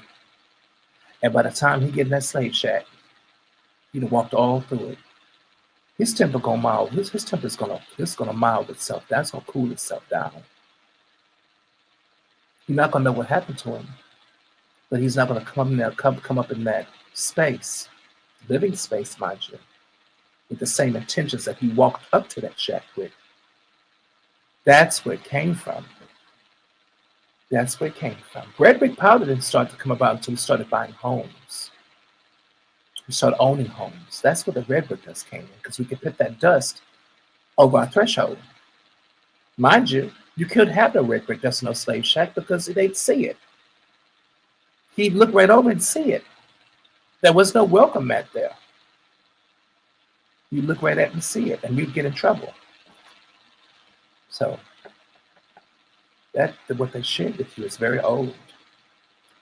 And by the time he get in that slave shack, he'd have walked all through it. His temper gonna mild. His temper's gonna mild itself. That's gonna cool itself down. You're not gonna know what happened to him, but he's not gonna come up in that space, living space, mind you, with the same intentions that he walked up to that shack with. That's where it came from. That's where it came from. Red brick powder didn't start to come about until we started buying homes. We started owning homes. That's where the red brick dust came in, because we could put that dust over our threshold. Mind you, you could have the red brick dust in no slave shack because they'd see it. He'd look right over and see it. There was no welcome mat there. You look right at it and see it, and you'd get in trouble. So what they shared with you is very old.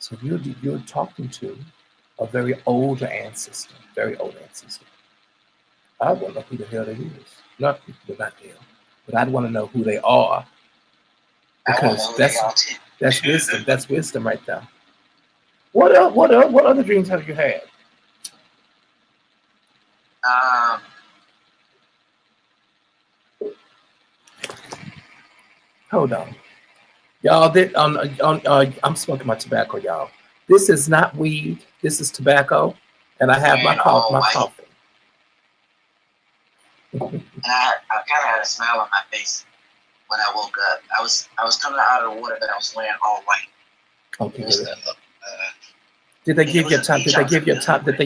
So you're talking to a very older ancestor, very old ancestor. I want to know who the hell they is. Not them, but I'd want to know who they are, because that's wisdom. That's wisdom right there. What other dreams have you had? Hold on. Y'all, I'm smoking my tobacco, y'all. This is not weed. This is tobacco, and I have my coffee. And I kind of had a smile on my face when I woke up. I was coming out of the water, but I was wearing all white. Okay. Did they give you a time? Did they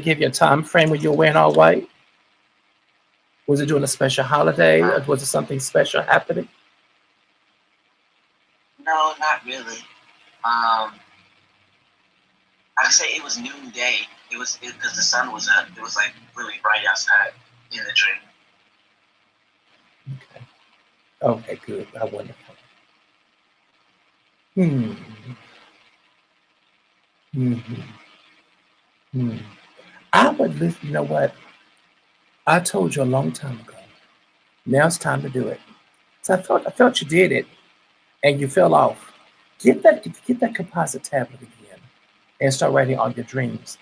give you a time frame when you were wearing all white? Was it during a special holiday, or was it something special happening? No, not really. I'd say it was noonday. It was because the sun was up. It was like really bright outside in the dream. Okay, good. I wonderful. I would listen. You know what? I told you a long time ago. Now it's time to do it. So I felt you did it, and you fell off. Get that composite tablet again, and start writing all your dreams.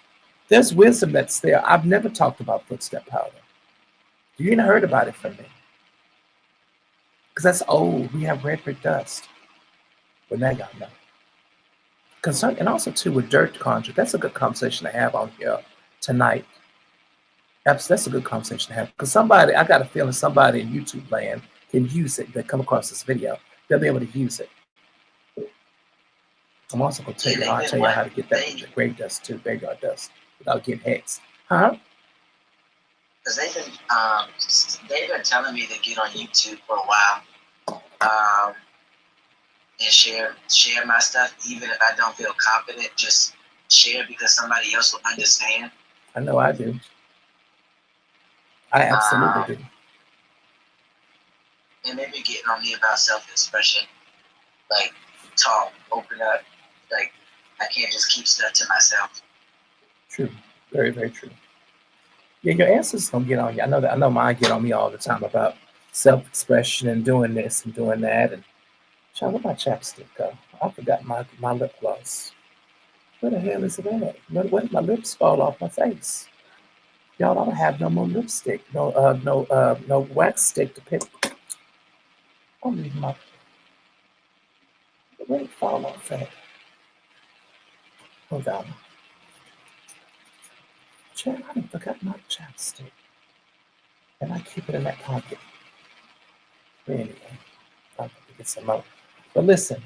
There's wisdom that's there. I've never talked about footstep powder. You ain't heard about it from me, because that's old. We have red brick dust. But now y'all know. And also too with dirt conjure. That's a good conversation to have on here tonight. That's a good conversation to have, because I got a feeling somebody in YouTube land can use it. They come across this video, they'll be able to use it. I'm also gonna tell you how to get that graveyard dust without getting hexed. Huh? Because they've been telling me to get on YouTube for a while, and share my stuff, even if I don't feel confident. Just share because somebody else will understand. I know I do. I absolutely do. And they've been getting on me about self-expression, like talk, open up. Like I can't just keep stuff to myself. True, very, very true. Yeah, your ancestors gonna get on you. I know mine get on me all the time about self-expression and doing this and doing that. And child, where my chapstick go? I forgot my lip gloss. Where the hell is it at? Where did my lips fall off my face? Y'all, I don't have no more lipstick, no wax stick to pick. I'm leaving where did it fall off at? Hold on. I forgot my chapstick. And I keep it in that pocket. But anyway, I'll get some more. But listen,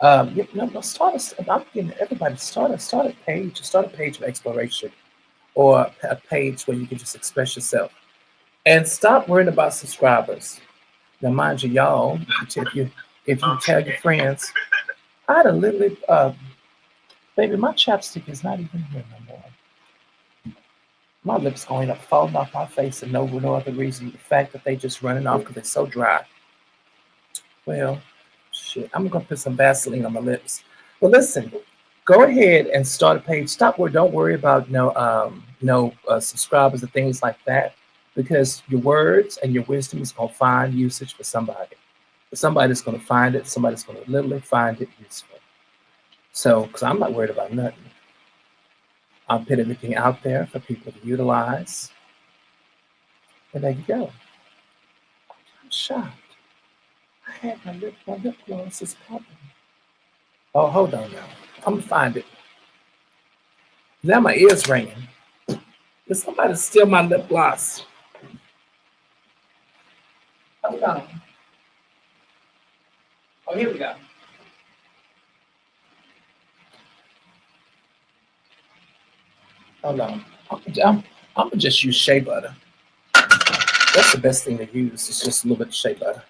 I'm getting everybody start a page of exploration, or a page where you can just express yourself, and stop worrying about subscribers. Now, mind you, y'all, if you tell your friends, I'd have literally, baby, my chapstick is not even here no more. My lips going up, falling off my face, and no other reason. The fact that they just running off because they're so dry. Well, shit, I'm gonna put some Vaseline on my lips. But listen, go ahead and start a page. Don't worry about no subscribers and things like that, because your words and your wisdom is gonna find usage for somebody. Somebody's gonna find it. Somebody's gonna literally find it useful. So, because I'm not worried about nothing. I'll put everything out there for people to utilize. And there you go. I'm shocked. I had my lip gloss is popping. Oh, hold on now. I'm gonna find it. Now my ear's ringing. Did somebody steal my lip gloss? Hold on. Oh, here we go. Hold on. I'm gonna just use shea butter. That's the best thing to use. It's just a little bit of shea butter.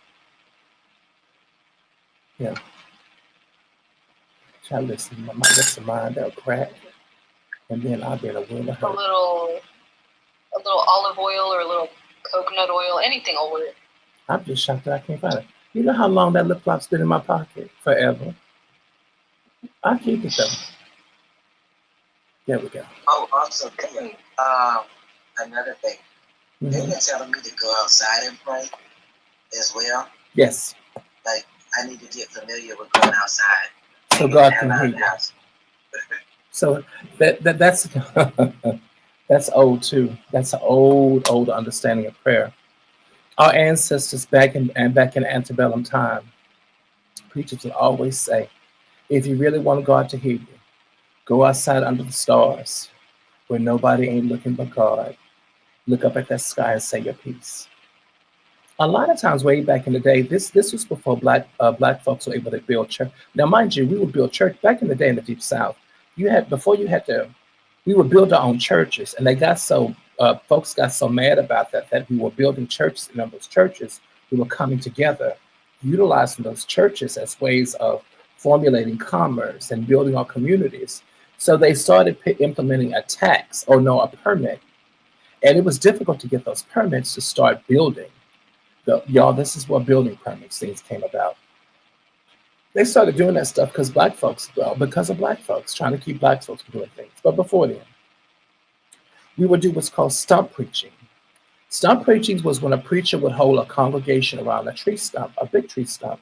Yeah. Try to listen. My lips of mine, they'll crack. And then I'll be in a world of hurt. A little olive oil or a little coconut oil, anything will work. I'm just shocked that I can't find it. You know how long that lip gloss been in my pocket? Forever. I keep it though. There we go. Oh, also, another thing. Mm-hmm. They've been telling me to go outside and pray as well. Yes. Like, I need to get familiar with going outside. So God can hear you. So that's that's old too. That's an old understanding of prayer. Our ancestors back in antebellum time, preachers would always say, if you really want God to hear you, go outside under the stars where nobody ain't looking but God. Look up at that sky and say your piece. A lot of times, way back in the day, this was before black folks were able to build church. Now, mind you, we would build church back in the day in the Deep South. We would build our own churches, and folks got so mad about that we were building churches, and those churches, we were coming together, utilizing those churches as ways of formulating commerce and building our communities. So they started implementing a permit, and it was difficult to get those permits to start building. Y'all, this is where building permits things came about. They started doing that stuff because of black folks, trying to keep black folks from doing things. But before then, we would do what's called stump preaching. Stump preaching was when a preacher would hold a congregation around a tree stump, a big tree stump,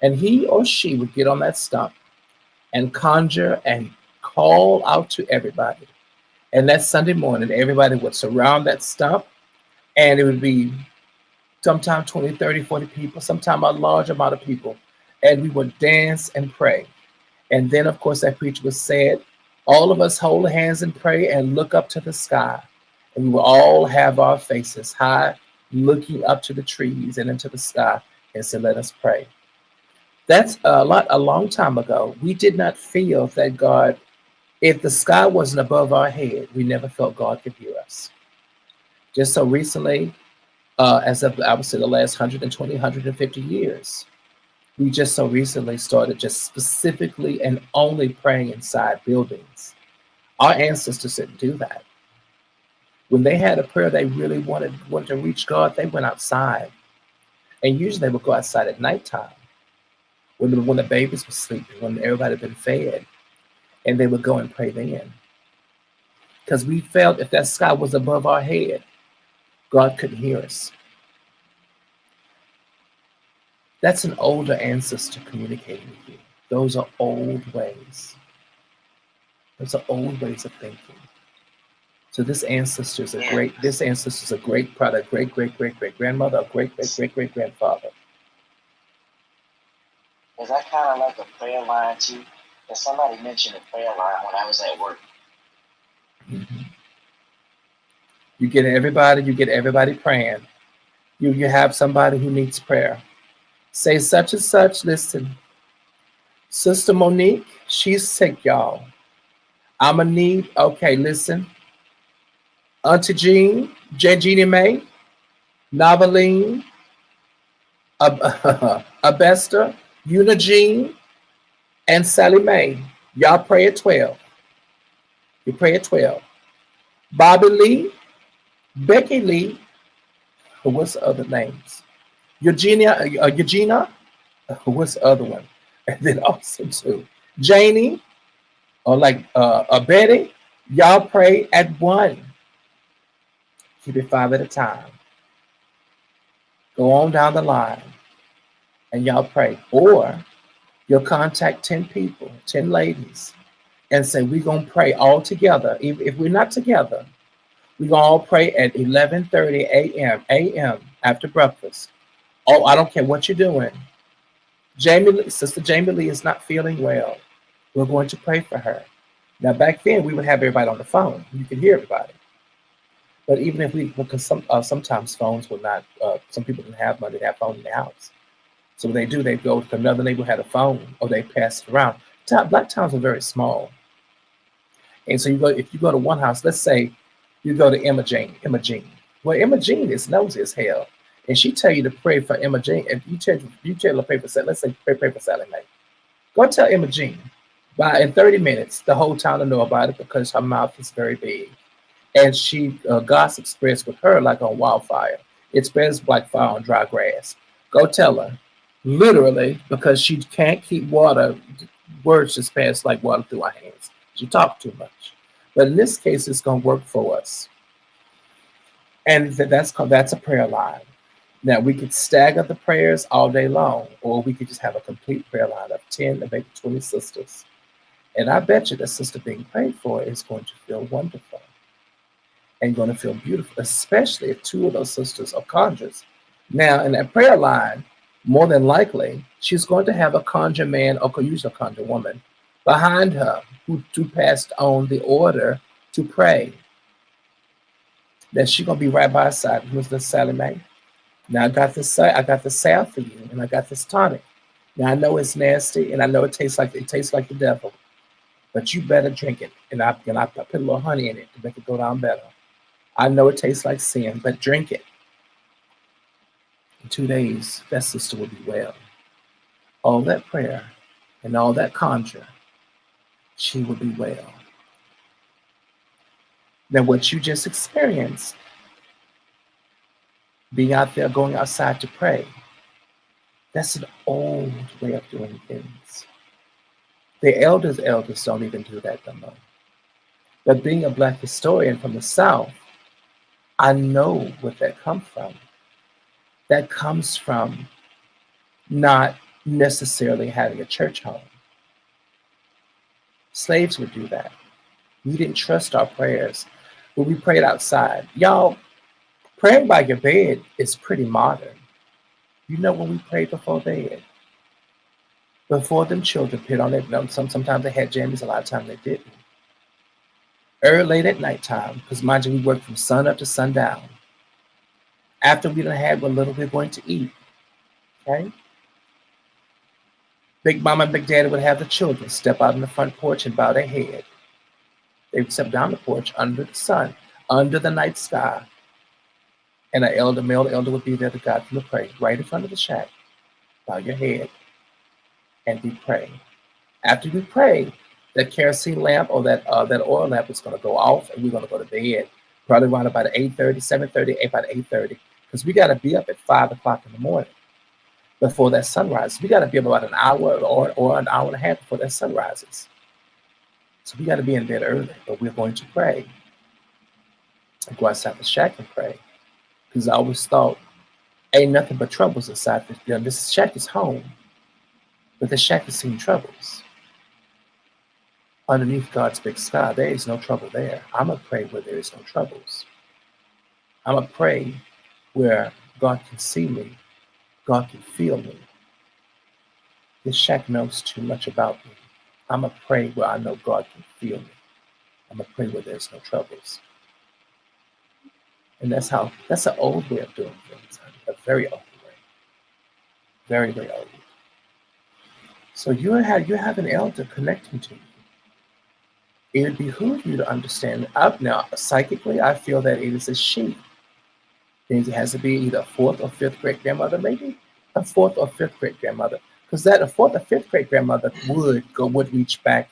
and he or she would get on that stump and conjure and call out to everybody. And that Sunday morning, everybody would surround that stump, and it would be sometimes 20, 30, 40 people, sometimes a large amount of people. And we would dance and pray. And then, of course, that preacher was said, all of us hold hands and pray and look up to the sky. And we will all have our faces high, looking up to the trees and into the sky, and say, let us pray. That's a long time ago. We did not feel that God, if the sky wasn't above our head, we never felt God could hear us. Just so recently, as of, I would say, the last 120, 150 years, we just so recently started just specifically and only praying inside buildings. Our ancestors didn't do that. When they had a prayer they really wanted to reach God, they went outside. And usually they would go outside at nighttime, when the babies were sleeping, when everybody had been fed, and they would go and pray then. Because we felt if that sky was above our head, God couldn't hear us. That's an older ancestor communicating with you. Those are old ways. Those are old ways of thinking. So this ancestor is a great product, great-great-great-great-grandmother, a great-great-great-great-grandfather. Is that kind of like a prayer line too? But somebody mentioned a prayer line when I was at work. Mhm. You get everybody praying. You have somebody who needs prayer. Say such and such, listen, Sister Monique, she's sick, y'all. I'ma need, okay, listen, Auntie Jean, Jeannie Mae, Noveline, Abesta, Eugene, and Sally Mae. Y'all pray at 12. You pray at 12. Bobby Lee, Becky Lee, what's the other names? Eugenia, what's the other one? And then also too, Janie, or like Betty, y'all pray at 1. Keep it 5 at a time. Go on down the line and y'all pray. Or you'll contact 10 people, 10 ladies, and say, we're going to pray all together. If we're not together, we're going to all pray at 11:30 a.m. after breakfast. Oh, I don't care what you're doing. Sister Jamie Lee is not feeling well. We're going to pray for her. Now, back then, we would have everybody on the phone. You could hear everybody. But even if because sometimes phones will not, some people didn't have money to have phone in the house. So what they do, they go to another neighbor who had a phone, or they pass it around. Black towns are very small. And so if you go to one house, let's say you go to Emma Jean. Well, Emma Jean is nosy as hell. And she tell you to pray for Emma Jean. If you tell her to pray for Sally, let's say pray for Sally Mae. Go tell Emma Jean. In 30 minutes, the whole town will know about it because her mouth is very big. And she gossip spreads with her like on wildfire. It spreads like fire on dry grass. Go tell her, literally, because she can't keep words just pass like water through her hands. She talks too much. But in this case, it's going to work for us. And that's a prayer line. Now, we could stagger the prayers all day long, or we could just have a complete prayer line of 10 or maybe 20 sisters. And I bet you the sister being prayed for is going to feel wonderful and going to feel beautiful, especially if 2 of those sisters are conjures. Now, in that prayer line, more than likely, she's going to have a conjure man or usually a conjure woman behind her who passed on the order to pray. That she's going to be right by her side. Who's the Sally Mae? Now I got the salve for you, and I got this tonic. Now I know it's nasty, and I know it tastes like the devil, but you better drink it. And I put a little honey in it to make it go down better. I know it tastes like sin, but drink it. In 2 days, that sister will be well. All that prayer and all that conjure, she will be well. Now what you just experienced, being out there, going outside to pray, that's an old way of doing things. The elders don't even do that no more. But being a Black historian from the South, I know where that comes from. That comes from not necessarily having a church home. Slaves would do that. We didn't trust our prayers, but we prayed outside. Y'all, praying by your bed is pretty modern. You know when we prayed before bed? Before them children put on their, sometimes they had jammies, a lot of times they didn't. Early, late at nighttime, because mind you, we worked from sun up to sundown. After we done had what little we're going to eat, okay? Big Mama and Big Daddy would have the children step out on the front porch and bow their head. They would step down the porch under the sun, under the night sky. And an male elder would be there to guide them to pray, right in front of the shack. Bow your head and be praying. After we pray, that kerosene lamp or that oil lamp is going to go off, and we're going to go to bed. Probably around about 8:30, 7:30, about 8:30, because we got to be up at 5 o'clock in the morning before that sunrise. We got to be up about an hour or an hour and a half before that sun rises. So we got to be in bed early, but we're going to pray. And go outside the shack and pray. Because I always thought, ain't nothing but troubles inside this. This shack is home, but the shack has seen troubles. Underneath God's big sky, there is no trouble there. I'm going to pray where there is no troubles. I'm going to pray where God can see me, God can feel me. This shack knows too much about me. I'm going to pray where I know God can feel me. I'm going to pray where there's no troubles. And that's an old way of doing things, honey, a very old way. Very, very old. So you have an elder connecting to you. It would behoove you to understand. Now, psychically, I feel that it is a she. It has to be either a fourth or fifth great grandmother, maybe a fourth or fifth great grandmother, because that a fourth or fifth great grandmother would reach back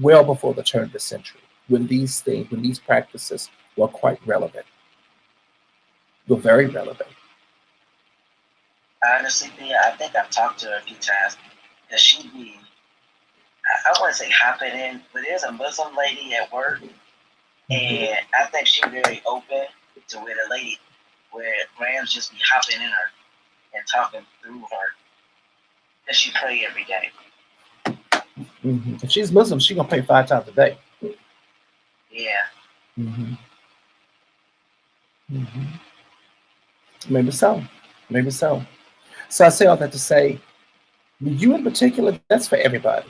well before the turn of the century, when these practices were quite relevant, were very relevant. Honestly, Mia, I think I've talked to her a few times because she be, I don't want to say hopping in, but there's a Muslim lady at work, and I think she's very open to where Grams just be hopping in her and talking through her. And she pray every day. Mm-hmm. If she's Muslim, she's going to pray 5 times a day. Yeah. Mm-hmm. Mm-hmm. Maybe so. Maybe so. So I say all that to say, you in particular, that's for everybody.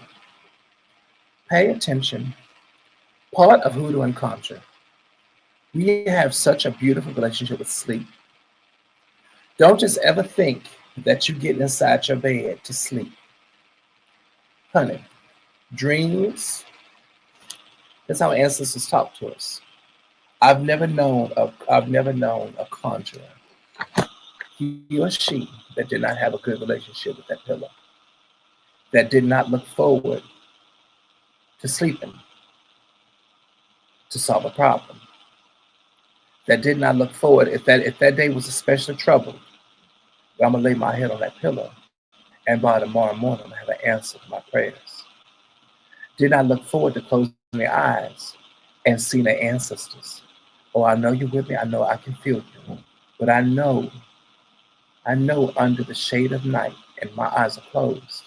Pay attention. Part of Hoodoo and Conjure, we have such a beautiful relationship with sleep. Don't just ever think that you get inside your bed to sleep. Honey, dreams, that's how ancestors talk to us. I've never known a conjurer, he or she, that did not have a good relationship with that pillow, that did not look forward to sleeping to solve a problem, that did not look forward. If that day was especially troubled, I'm gonna lay my head on that pillow, and by tomorrow morning I have an answer to my prayers. Did not look forward to closing their eyes and seeing their ancestors. Oh, I know you're with me. I know I can feel you. But I know under the shade of night and my eyes are closed,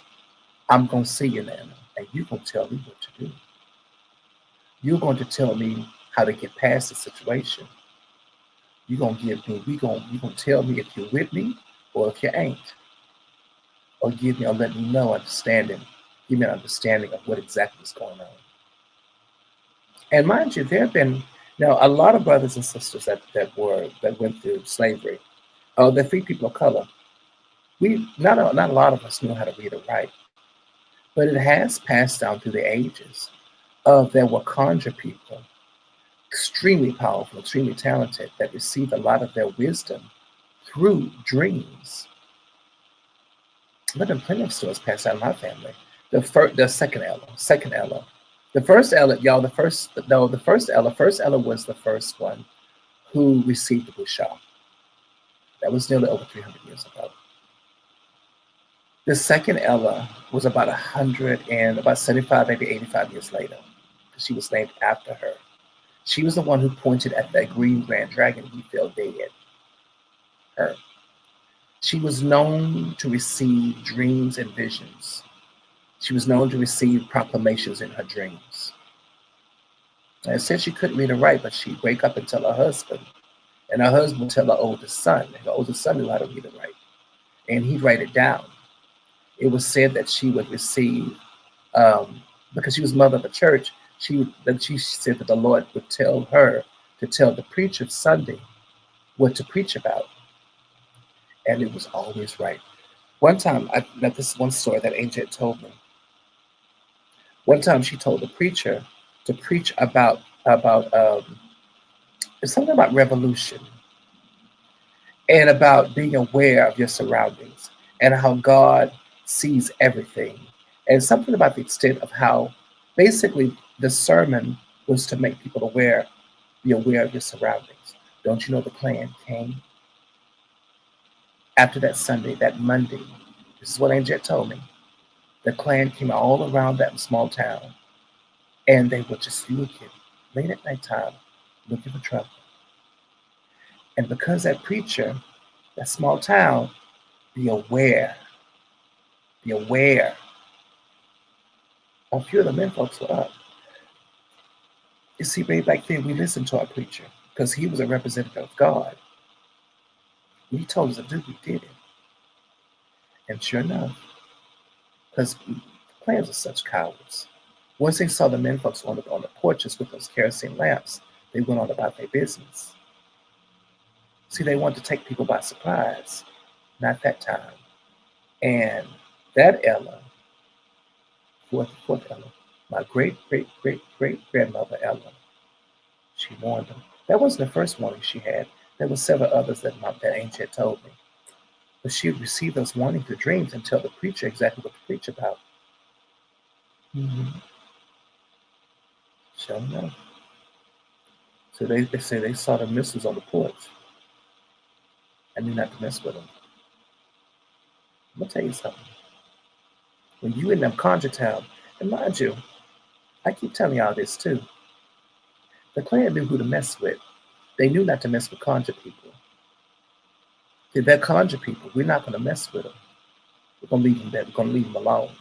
I'm going to see you, Nana, and you're going to tell me what to do. You're going to tell me how to get past the situation. You're going to tell me if you're with me or if you ain't. Or let me know give me an understanding of what exactly is going on. And mind you, there have been now a lot of brothers and sisters that went through slavery. They're free people of color. Not a lot of us knew how to read or write, but it has passed down through the ages. There were conjure people, extremely powerful, extremely talented, that received a lot of their wisdom through dreams. There have been plenty of stories passed down in my family. The second Ella. The first Ella, y'all, the first Ella was the first one who received the Bushah. That was nearly over 300 years ago. The second Ella was about 75, maybe 85 years later. She was named after her. She was the one who pointed at that green grand dragon who fell dead. Her. She was known to receive dreams and visions. She was known to receive proclamations in her dreams. And it said she couldn't read or write, but she'd wake up and tell her husband. And her husband would tell her oldest son. And her oldest son knew how to read and write. And he'd write it down. It was said that she would receive, because she was mother of the church, she said that the Lord would tell her to tell the preacher Sunday what to preach about. And it was always right. One time, this is one story that Angel told me. One time she told the preacher to preach about something about revolution and about being aware of your surroundings and how God sees everything, and something about the extent of how basically the sermon was to make people be aware of your surroundings. Don't you know the Klan came after that Sunday, that Monday? This is what Angel told me. The Klan came all around that small town, and they were just looking late at night time, looking for trouble. And because that preacher, that small town, be aware. A few of the men folks were up. You see, way back then, we listened to our preacher because he was a representative of God. When he told us to do, we did it. And sure enough, because Klans are such cowards. Once they saw the men folks on the porches with those kerosene lamps, they went on about their business. See, they wanted to take people by surprise, not that time. And that Ella, fourth Ella, my great grandmother Ella, she warned them. That wasn't the first warning she had. There were several others that Aunt had told me. But she would receive those warnings through dreams and tell the preacher exactly what to preach about. Sure enough. So they say they saw the missiles on the porch. And knew not to mess with them. I'm going to tell you something. When you in them conjure town, and mind you, I keep telling y'all this too. The clan knew who to mess with. They knew not to mess with conjure people. If they're conjure people, we're not going to mess with them. We're going to leave them there. We're going to leave them alone.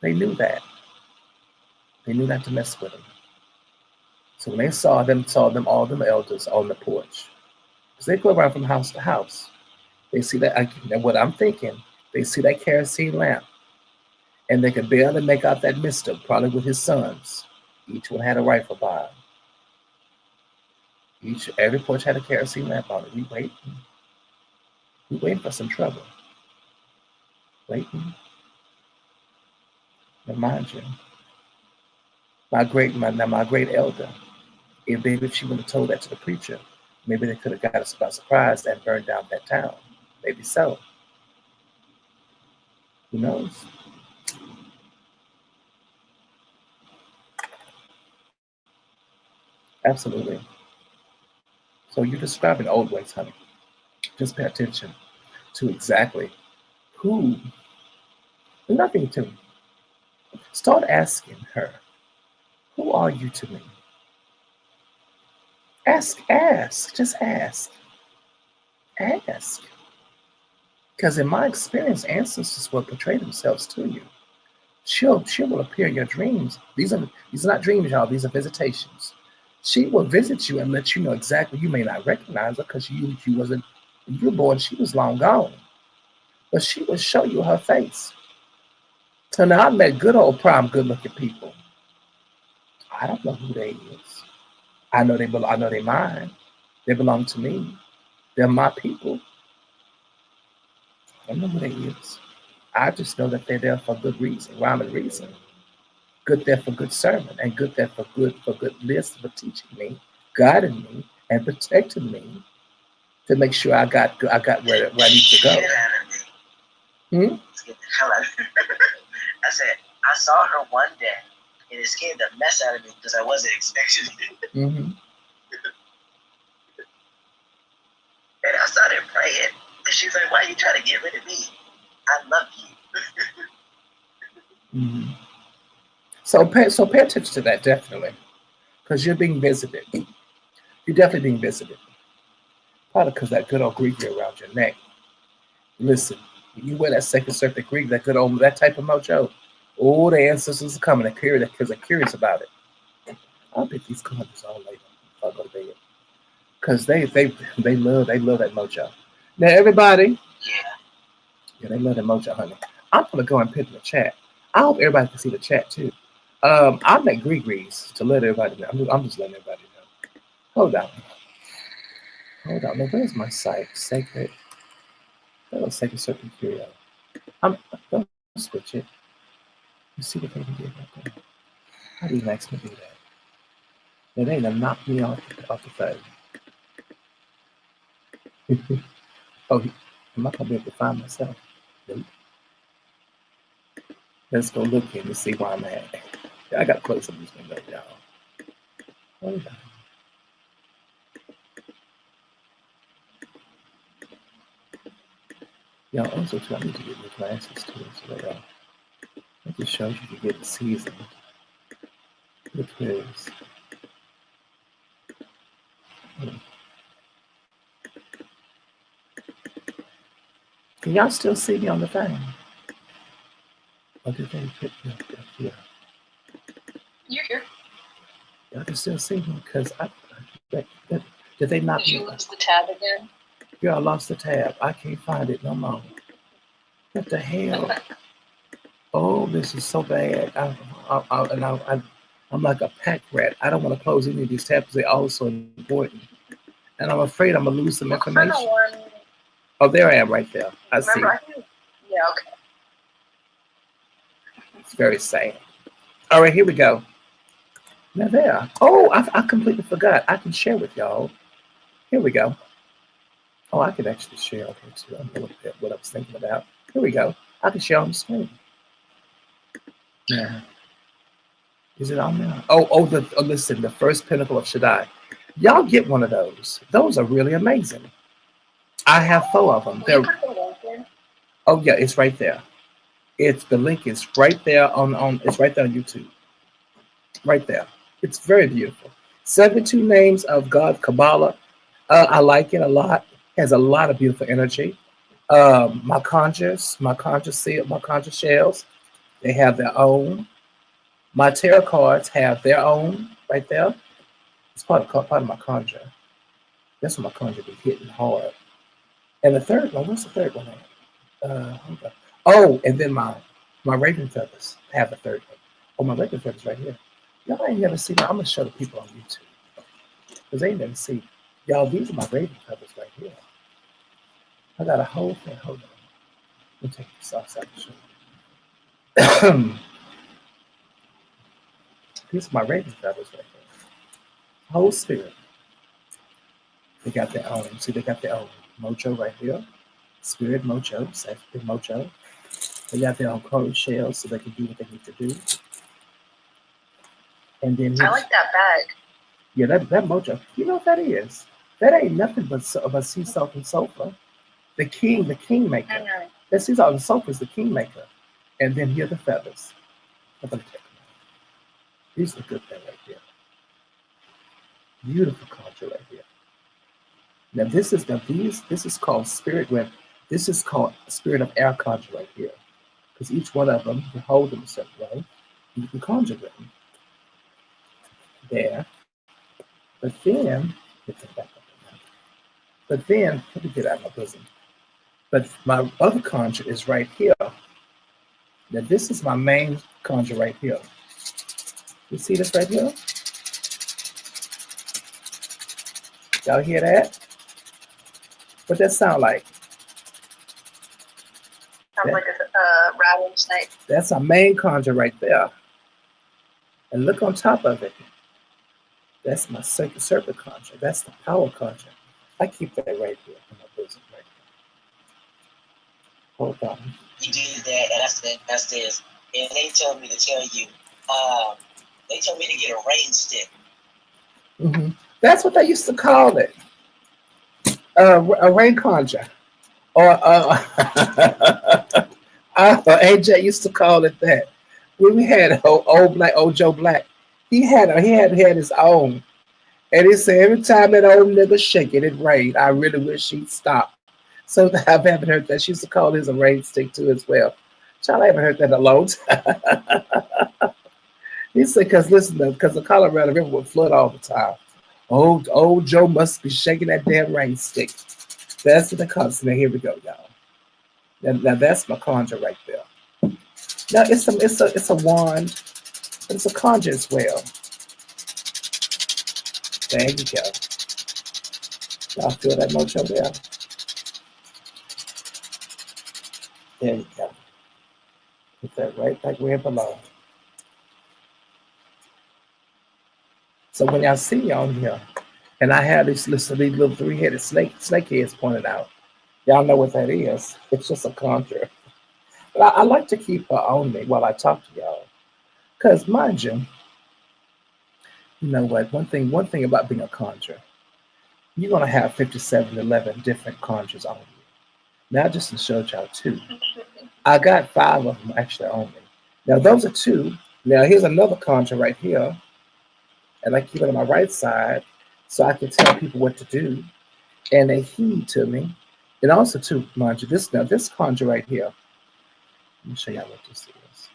They knew that. They knew not to mess with them. So when they saw them, all them elders on the porch. Because they go around from house to house. They see that, and what I'm thinking, they see that kerosene lamp. And they could barely make out that mister, probably with his sons. Each one had a rifle by him. Every porch had a kerosene lamp on it. We waiting for some trouble. Waiting. Now mind you, my great elder, if she would have told that to the preacher, maybe they could have got us by surprise and burned down that town. Maybe so. Who knows? Absolutely. So you're describing old ways, honey. Just pay attention to exactly who. Nothing to. Start asking her, who are you to me? Ask, just ask. Ask. Because in my experience, ancestors will portray themselves to you. She will appear in your dreams. These are not dreams, y'all. These are visitations. She will visit you and let you know exactly. You may not recognize her because you wasn't. When you were born, she was long gone. But she will show you her face. So now I met good old prime, good-looking people. I don't know who they is. I know they mine. They belong to me. They're my people. I don't know who they is. I just know that they're there for good reason, rhyme and reason. Good there for good sermon, and good there for good list for teaching me, guiding me, and protecting me to make sure I got where I need to go. Let's get the hell out of here. I said, I saw her one day, and it scared the mess out of me because I wasn't expecting it. Mm-hmm. And I started praying, and she was like, "Why are you trying to get rid of me? I love you." Mm-hmm. So pay attention to that, definitely, because you're being visited. You're definitely being visited. Probably because that good old Greek around your neck. Listen, you wear that second circuit Greek, that type of mojo. Oh, the ancestors are coming because they're curious about it. I'll pick these colors all later before I go to bed. Because they love that mojo. Now everybody, yeah, they love that mojo, honey. I'm gonna go and put in the chat. I hope everybody can see the chat too. I make Grease to let everybody know. I'm just letting everybody know. Hold on. Now where's my site? Sacred. That was Sacred Serpent Curio. I'm gonna switch it. You see what they can do right there. How do you next me do that? Now they done knocked me off the phone. Oh, am I gonna be able to find myself? Nope. Let's go look in to see where I'm at. I gotta close some of these windows, y'all. Hold on. Y'all also too, I need to get new glasses too, so that it just shows you get the season. Look at this. Can y'all still see me on the thing? Or did they put me up here? You're here. Y'all can still see me because did they not? Did you lose the tab again? Yeah, I lost the tab. I can't find it no more. What the hell? Oh, this is so bad. I'm like a pack rat. I don't want to close any of these tabs. They're all so important, and I'm afraid I'm gonna lose some Look for the information. one. Oh, there I am, right there. I see. Remember, I think. Yeah. Okay. It's very sad. All right, here we go. Now there. Oh, I completely forgot. I can share with y'all. Here we go. Oh, I could actually share on here too. I don't know what I was thinking about. Here we go. I can share on the screen. Yeah. Is it on there? Listen, the first pinnacle of Shaddai. Y'all get one of those. Those are really amazing. I have 4 of them. Will you put the link in? Oh yeah, it's right there. The link is right there on it's right there on YouTube. Right there. It's very beautiful. 72 names of God Kabbalah. I like it a lot. Has a lot of beautiful energy. My conjure shells, they have their own. My tarot cards have their own right there. It's part of my conjure. That's what my conjure be hitting hard. And the third one, what's the third one at? Hold on. Oh, and then my raven feathers have the third one. Oh, my raven feathers right here. Y'all ain't never seen that. I'm gonna show the people on YouTube because they ain't never see. Y'all, these are my raven feathers right here. I got a whole thing. Hold on. Let me take this off so I can show you. These are my raven feathers right here. Whole spirit. They got their own. See, they got their own mojo right here. Spirit mojo, sacred mojo. They got their own coral shells so they can do what they need to do. And then I like that bag. Yeah, that mojo. You know what that is? That ain't nothing but sea salt and sulfur. The kingmaker. I know. That sea salt and sulfur is the kingmaker. And then here are the feathers. I'm gonna take them out. These are good things right here. Beautiful conjure right here. Now this is called spirit web. This is called spirit of air conjure right here. Because each one of them, you hold them a certain way. You can conjure them. There. But then, let me get out of my bosom. But my other conjure is right here. Now this is my main conjure right here. You see this right here? Y'all hear that? What that sound like? Sounds like a rattling snake. That's our main conjure right there. And look on top of it. That's my sacred serpent conjure. That's the power conjure. I keep that right here in my bosom right here. Hold on. You did that, and I said, and they told me to tell you, they told me to get a rain stick. Mm-hmm. That's what they used to call it. A rain conjure. Or AJ used to call it that. When we had old Joe Black, he had his own. And he said every time that old nigga shake it rained. I really wish he'd stop. So I haven't heard that. She used to call his a rain stick too as well. Child, I haven't heard that in a long time. He said, because the Colorado River would flood all the time. Old Joe must be shaking that damn rain stick. That's what they call it. Now here we go, y'all. Now that's my conjure right there. Now it's a wand, but it's a conjure as well. There you go. Y'all feel that mojo there? There you go. Put that right back where it belongs. So when y'all see me on here, and I have these little 3-headed snake heads pointed out, y'all know what that is. It's just a conjure. But I like to keep her on me while I talk to y'all. Because mind you know what? One thing about being a conjurer, you're gonna have 11 different conjures on you. Now just to show y'all 2. I got 5 of them actually on me. Now those are 2. Now here's another conjure right here. And I keep it on my right side so I can tell people what to do. And they heed to me. And also too, mind you, this conjure right here. Let me show y'all what this is.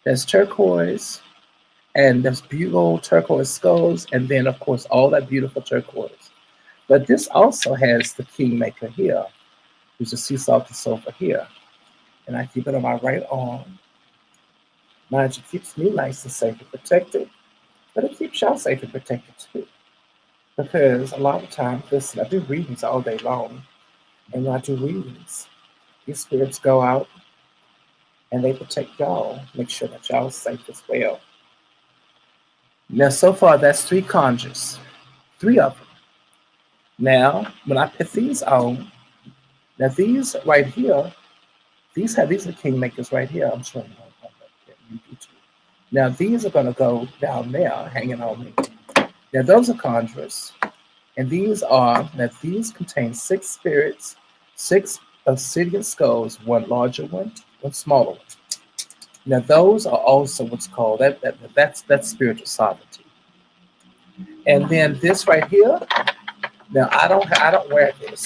There's turquoise, and there's beautiful turquoise skulls, and then of course all that beautiful turquoise. But this also has the kingmaker here, who's a sea salt and sulfur here. And I keep it on my right arm. Mind you, keeps me nice and safe and protected, but it keeps y'all safe and protected too. Because a lot of times, listen, I do readings all day long, and when I do readings, these spirits go out and they protect y'all, make sure that y'all are safe as well. Now, so far, that's three conjures, three of them. Now, when I put these on, now these right here, these are the kingmakers right here. I'm showing you on YouTube. Now these are going to go down there, hanging on me. Now those are conjurers, and these contain six spirits, six obsidian skulls, one larger one, one smaller one. Now those are also what's called that's spiritual sovereignty. And then this right here. Now I don't wear this,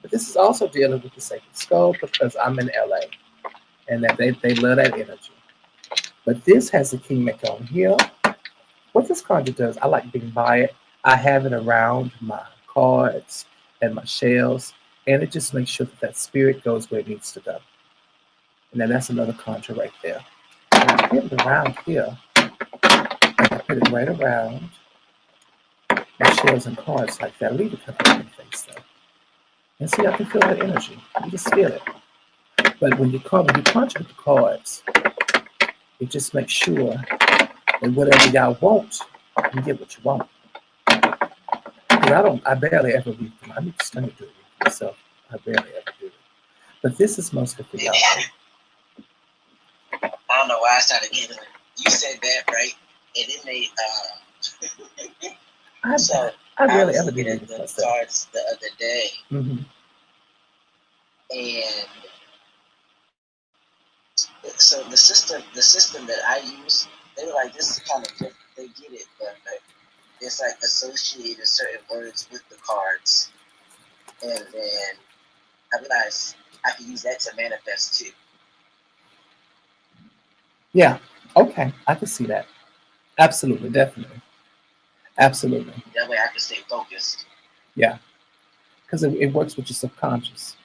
but this is also dealing with the sacred skull because I'm in LA, and that they love that energy. But this has a kingmaker on here. What this conjure does, I like being by it. I have it around my cards and my shells, and it just makes sure that that spirit goes where it needs to go. And then that's another conjure right there. And I put it around here. I put it right around my shells and cards like that. I leave it kind of on my face though. And see, I can feel that energy. You just feel it. But when you conjure with the cards, it just makes sure that whatever y'all want, you get what you want. Because I barely ever read them. I need to do it myself. I barely ever do it. But this is mostly for y'all. I don't know why I started getting it. You said that, right? And it made I barely ever did do the it cards the other day, mm-hmm. and so the system that I use, they were like, this is kind of different. They get it, but like, it's like associated certain words with the cards, and then I realized I can use that to manifest too. Yeah. Okay. I can see that. Absolutely. Definitely. Absolutely. That way I can stay focused. Yeah. Because it works with your subconscious.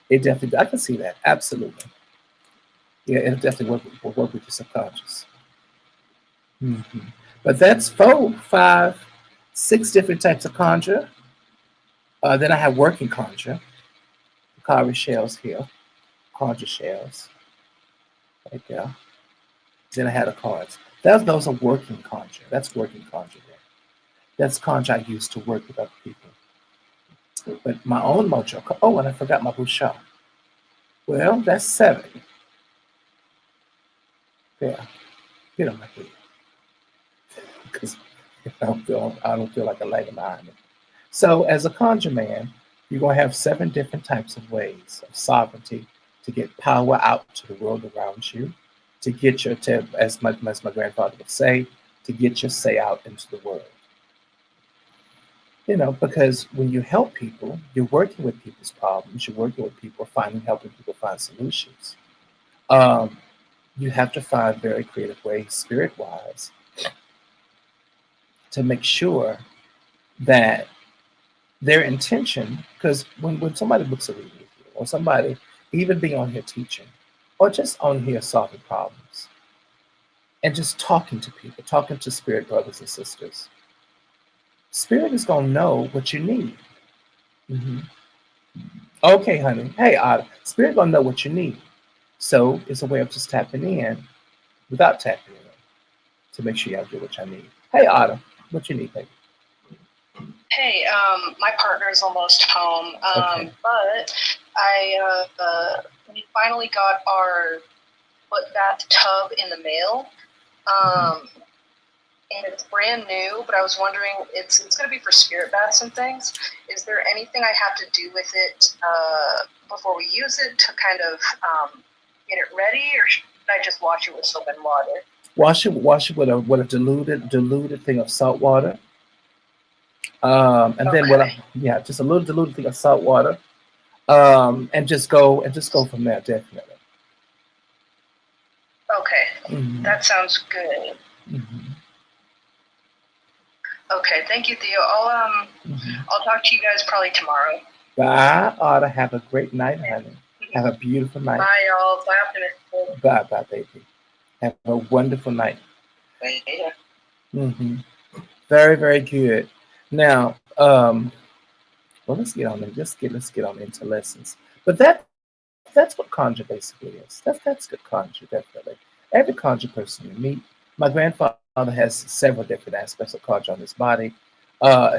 It definitely. I can see that. Absolutely. Yeah. It'll definitely work with your subconscious. Mm-hmm. But that's 4, 5, 6 different types of conjure. Then I have working conjure. Cowrie shells here. Conjure shells. Right there. Then I had the cards. Those are working conjure. That's working conjure there. That's conjure I use to work with other people. But my own mojo. Oh, and I forgot my bouchard. Well, that's 7. Yeah. Get on my head. Because I don't feel like a light behind it. So as a conjure man, you're gonna have 7 different types of ways of sovereignty to get power out to the world around you, to get as my grandfather would say, to get your say out into the world. Because when you help people, you're working with people's problems, you're working with people, helping people find solutions. Um, you have to find very creative ways, spirit-wise, to make sure that their intention, because when somebody books a reading with you, or somebody even being on here teaching, or just on here solving problems, and just talking to people, talking to spirit brothers and sisters, spirit is going to know what you need. Mm-hmm. Okay, honey. Hey, Otter. Spirit going to know what you need. So it's a way of just tapping in without tapping in to make sure y'all get what y'all need. Hey, Otter. What you need, baby? Hey, my partner is almost home, Okay. but we finally got our foot bath tub in the mail, and it's brand new. But I was wondering, it's going to be for spirit baths and things. Is there anything I have to do with it before we use it to kind of get it ready, or should I just wash it with soap and water? Wash it with a diluted thing of salt water. And then just a little diluted thing of salt water. And just go from there, definitely. Okay, Mm-hmm. that sounds good. Mm-hmm. Okay, thank you, Theo. I'll talk to you guys probably tomorrow. Bye, Otter. Have a great night, honey. Have a beautiful night. Bye, y'all. Bye, optimistic. Bye, baby. Have a wonderful night. Later. Hmm. Very, very good. Now, well, let's get on. Let's get on into lessons. But that's what conjure basically is. That's good conjure, definitely. Every conjure person you meet. My grandfather has several different aspects of conjure on his body,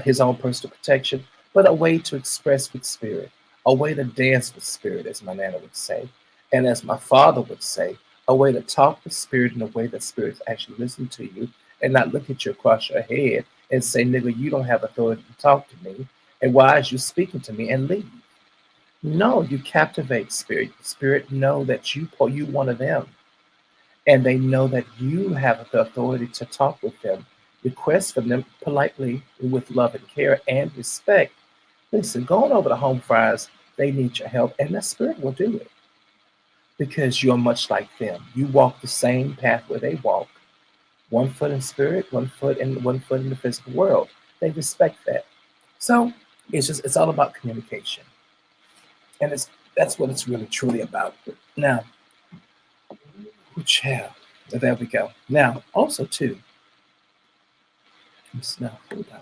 his own personal protection, but a way to express with spirit, a way to dance with spirit, as my nana would say, and as my father would say, a way to talk with spirit in a way that spirits actually listen to you and not look at you across your head and say, "Nigga, you don't have authority to talk to me, and why is you speaking to me?" and leave. No, you captivate spirit. Spirit know that you one of them, and they know that you have the authority to talk with them, request from them politely with love and care and respect. Listen, going over the home fries, they need your help, and the spirit will do it because you're much like them. You walk the same path where they walk, one foot in spirit, one foot in the physical world. They respect that. So it's all about communication, and that's what it's really truly about. Now, child, there we go. Now, also too, now hold on.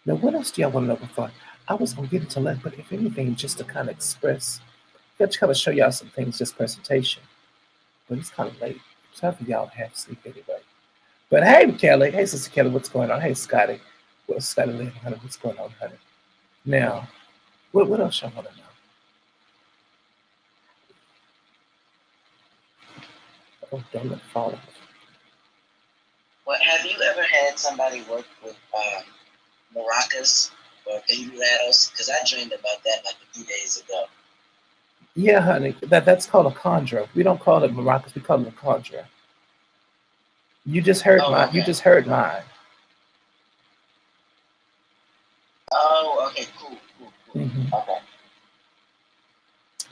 Now, what else do y'all want to know before? I was gonna get into that, but if anything, just to kind of express, just kind of show y'all some things, just presentation. But it's kind of late. It's time for y'all to have sleep anyway. But hey, Kelly. Hey, Sister Kelly, what's going on? Hey, Scotty. What's Scotty Lady, honey? What's going on, honey? Now, what else y'all want to know? Oh, don't let it fall off. Well, have you ever had somebody work with maracas or baby rattles? Because I dreamed about that like a few days ago. Yeah, honey. That's called a conjurer. We don't call it maracas. We call it a conjurer. You just heard Oh, mine. You okay. just heard mine. Oh, okay, cool. Hmm. Okay.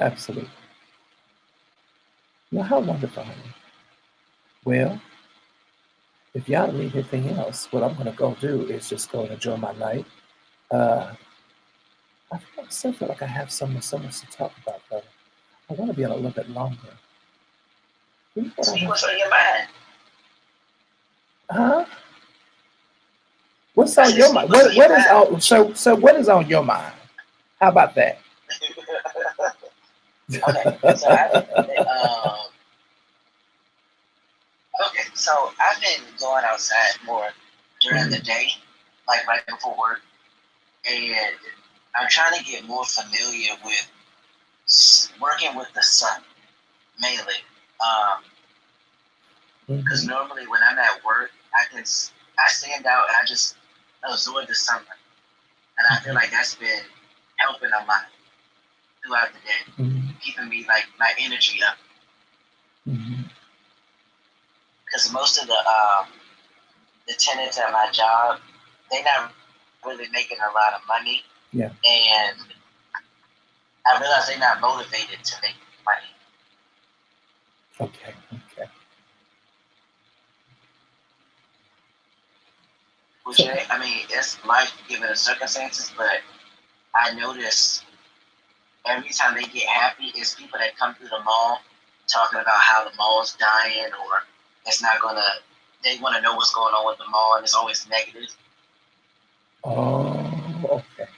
Absolutely. Well, how wonderful, honey. Well, if y'all don't need anything else, what I'm gonna go do is just go and enjoy my night. Uh, I still feel like I have so much to talk about, but I want to be on a little bit longer. You know what I Speak want? what's on your mind. Huh? What's I on said, your speak mind? what's on your What is mind. on? So what is on your mind? How about that? Okay, so I've been going outside more during the day, like right before work, and I'm trying to get more familiar with working with the sun mainly. Because normally when I'm at work, I stand out and I just absorb the sunlight, and I feel like that's been helping a lot throughout the day, keeping me like my energy up. Because most of the tenants at my job, they're not really making a lot of money. Yeah. And I realize they're not motivated to make money. Okay. Which, I mean, it's life given the circumstances, but I notice every time they get happy, it's people that come through the mall talking about how the mall's dying or it's not going to, they want to know what's going on with the mall and it's always negative. Oh, okay.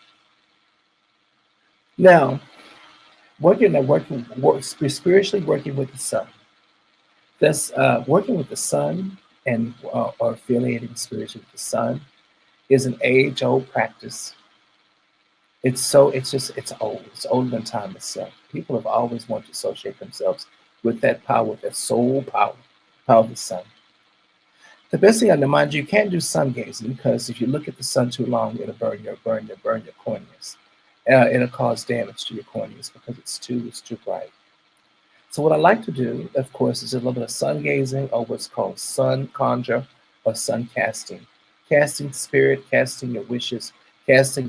Now, spiritually working with the sun. That's working with the sun and or affiliating spiritually with the sun is an age-old practice. It's old. It's older than time itself. People have always wanted to associate themselves with that power, with that soul power of the sun. The best thing I know, mind you, you can't do sun gazing because if you look at the sun too long, it'll burn your corneas. It'll cause damage to your corneas because it's too bright. So what I like to do, of course, is a little bit of sun gazing or what's called sun conjure or sun casting. Casting spirit, casting your wishes, casting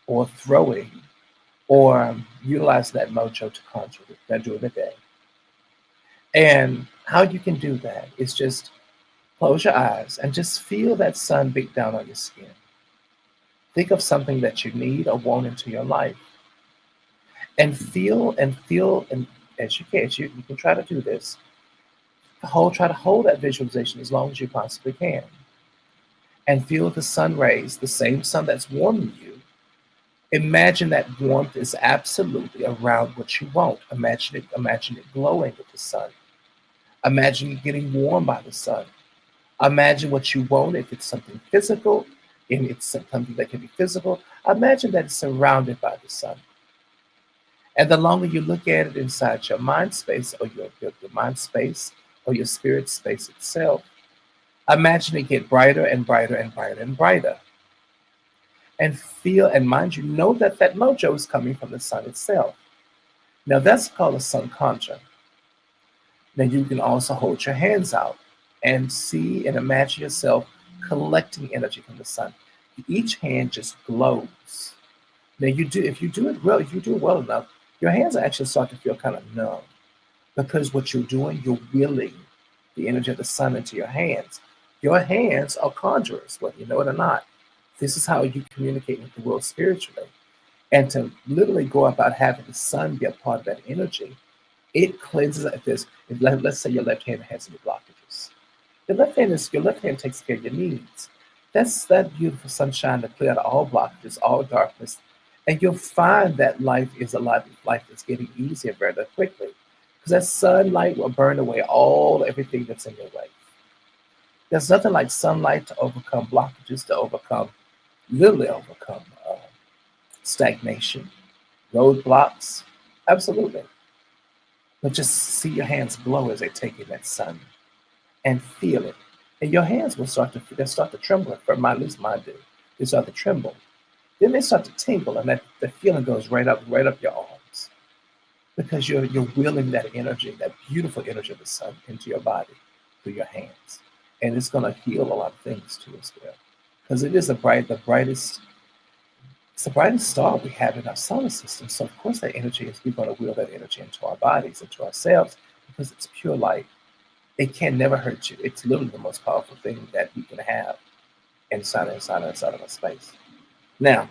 or throwing or utilizing that mojo to conjure that during the day. And how you can do that is just close your eyes and just feel that sun beat down on your skin. Think of something that you need or want into your life. And feel and as you can try to do this. Try to hold that visualization as long as you possibly can. And feel the sun rays, the same sun that's warming you. Imagine that warmth is absolutely around what you want. Imagine it glowing with the sun. Imagine you getting warmed by the sun. Imagine what you want, if it's something physical, and it's something that can be physical. Imagine that it's surrounded by the sun. And the longer you look at it inside your mind space, or your mind space, or your spirit space itself, imagine it get brighter and brighter and brighter and brighter. And feel, and mind you, know that that mojo is coming from the sun itself. Now that's called a sun conjure. Then you can also hold your hands out and see and imagine yourself collecting energy from the sun. Each hand just glows. Now if you do it well enough, your hands actually start to feel kind of numb, because what you're doing, you're willing the energy of the sun into your hands. Your hands are conjurers, whether you know it or not. This is how you communicate with the world spiritually. And to literally go about having the sun be a part of that energy, it cleanses. Let's say your left hand has any blockages. Your left hand takes care of your needs. That's that beautiful sunshine to clear out all blockages, all darkness. And you'll find that life that's getting easier very quickly. Because that sunlight will burn away everything that's in your way. There's nothing like sunlight to overcome blockages, literally overcome stagnation, roadblocks. Absolutely. But just see your hands glow as they take in that sun and feel it. And your hands will start to tremble, at least mine do. They start to tremble. Then they start to tingle, and the feeling goes right up your arms. Because you're willing that energy, that beautiful energy of the sun into your body through your hands. And it's going to heal a lot of things too as well. Because it is the brightest star we have in our solar system. So of course that energy we're going to wheel that energy into our bodies, into ourselves, because it's pure light. It can never hurt you. It's literally the most powerful thing that we can have inside of our space. Now,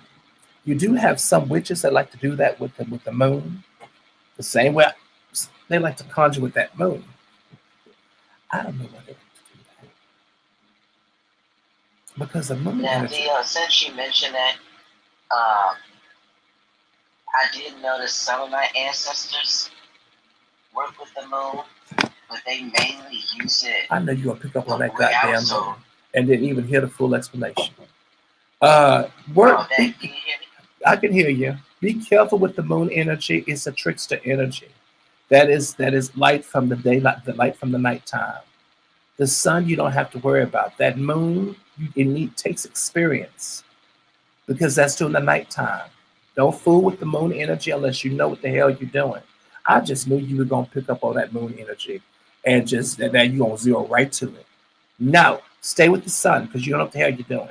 you do have some witches that like to do that with the moon. The same way they like to conjure with that moon. I don't know why they like to do that. Because the moon energy. Since you mentioned that, I did notice some of my ancestors work with the moon, but they mainly use it. I know you're going to pick up on that goddamn moon and didn't even hear the full explanation. Can you hear me? I can hear you. Be careful with the moon energy. It's a trickster energy. That is light from the daylight, the light from the nighttime. The sun you don't have to worry about. That moon, it takes experience, because that's during the nighttime. Don't fool with the moon energy unless you know what the hell you're doing. I just knew you were going to pick up on that moon energy and just that you're going to zero right to it. No, stay with the sun, because you don't know what the hell you're doing.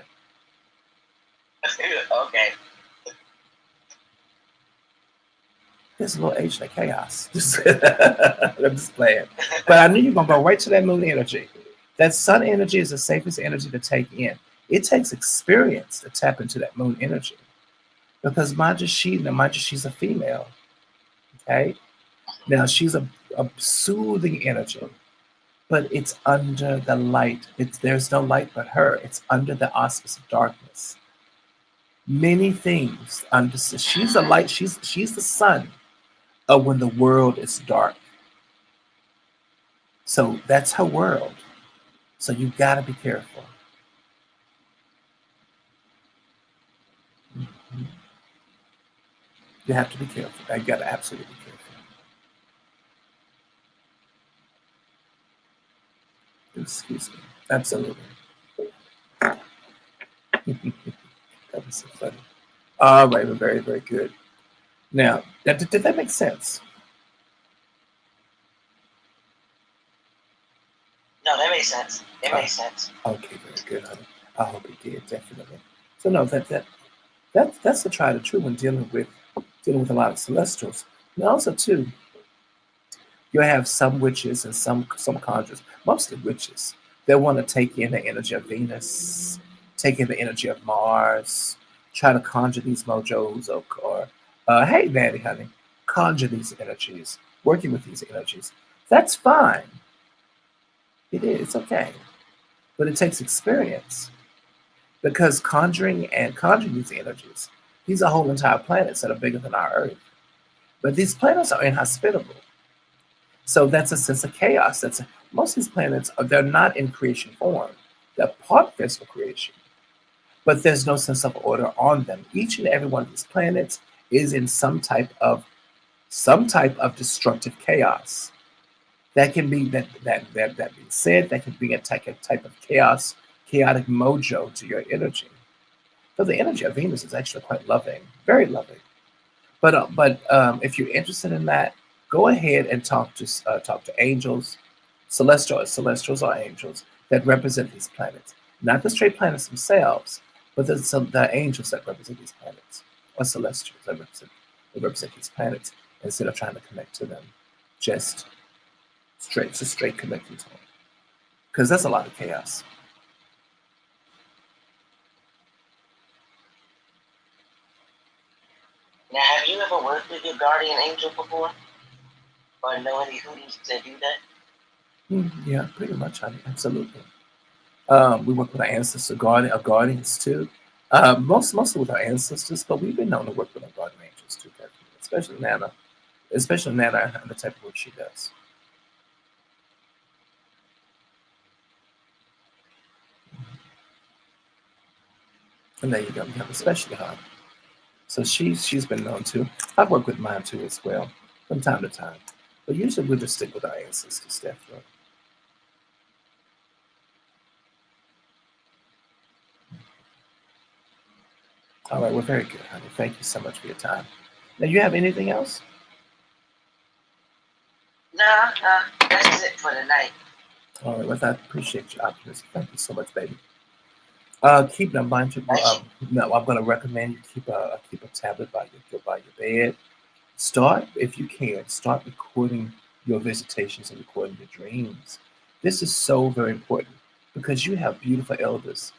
Okay. There's a little agent of chaos. I'm just playing. But I knew you were going to go right to that moon energy. That sun energy is the safest energy to take in. It takes experience to tap into that moon energy. Because mind you, she's a female. Okay? Now, she's a soothing energy. But it's under the light. There's no light but her. It's under the auspice of darkness. Many things. She's the light. She's the sun of when the world is dark. So that's her world. So you got to be careful. Mm-hmm. You have to be careful. You got to absolutely be careful. Excuse me. Absolutely. That was so funny. All right, very, very good. Now, did that make sense? No, that makes sense. It makes sense. Okay, very good, honey. I hope it did, definitely. So no, that's the tried and true when dealing with a lot of celestials. And also too, you have some witches and some conjurers, mostly witches. They want to take in the energy of Venus, take in the energy of Mars, try to conjure these mojos or hey, Maddie, honey, conjure these energies, working with these energies. That's fine. It is. It's okay. But it takes experience. Because conjuring these energies, these are whole entire planets that are bigger than our Earth. But these planets are inhospitable. So that's a sense of chaos. Most of these planets they're not in creation form. They're part of physical creation, but there's no sense of order on them. Each and every one of these planets is in some type of destructive chaos. That can be that being said, that can be a type of chaotic mojo to your energy. So the energy of Venus is actually quite loving, very loving. But if you're interested in that, go ahead and talk to angels, celestials are angels that represent these planets, not the straight planets themselves, but the angels that represent these planets, or celestials that represent these planets. Instead of trying to connect to them, just straight connecting to them, because that's a lot of chaos. Now, have you ever worked with your guardian angel before? Or know any Hoodoos that do that? Yeah, pretty much, honey. Absolutely. We work with our our guardians too. Mostly with our ancestors, but we've been known to work with our guardian angels too, definitely. Especially Nana and the type of work she does. And there you go. We have especially her. So she's been known to. I've worked with mine too as well, from time to time. But usually we'll just stick with our ancestors, definitely. All right, well, very good, honey. Thank you so much for your time. Now, you have anything else? Nah, that's it for tonight. All right, well, I appreciate your optimism. Thank you so much, baby. Keep in mind, no, I'm going to recommend you keep a tablet by your bed. Start, if you can, start recording your visitations and recording your dreams. This is so very important because you have beautiful elders.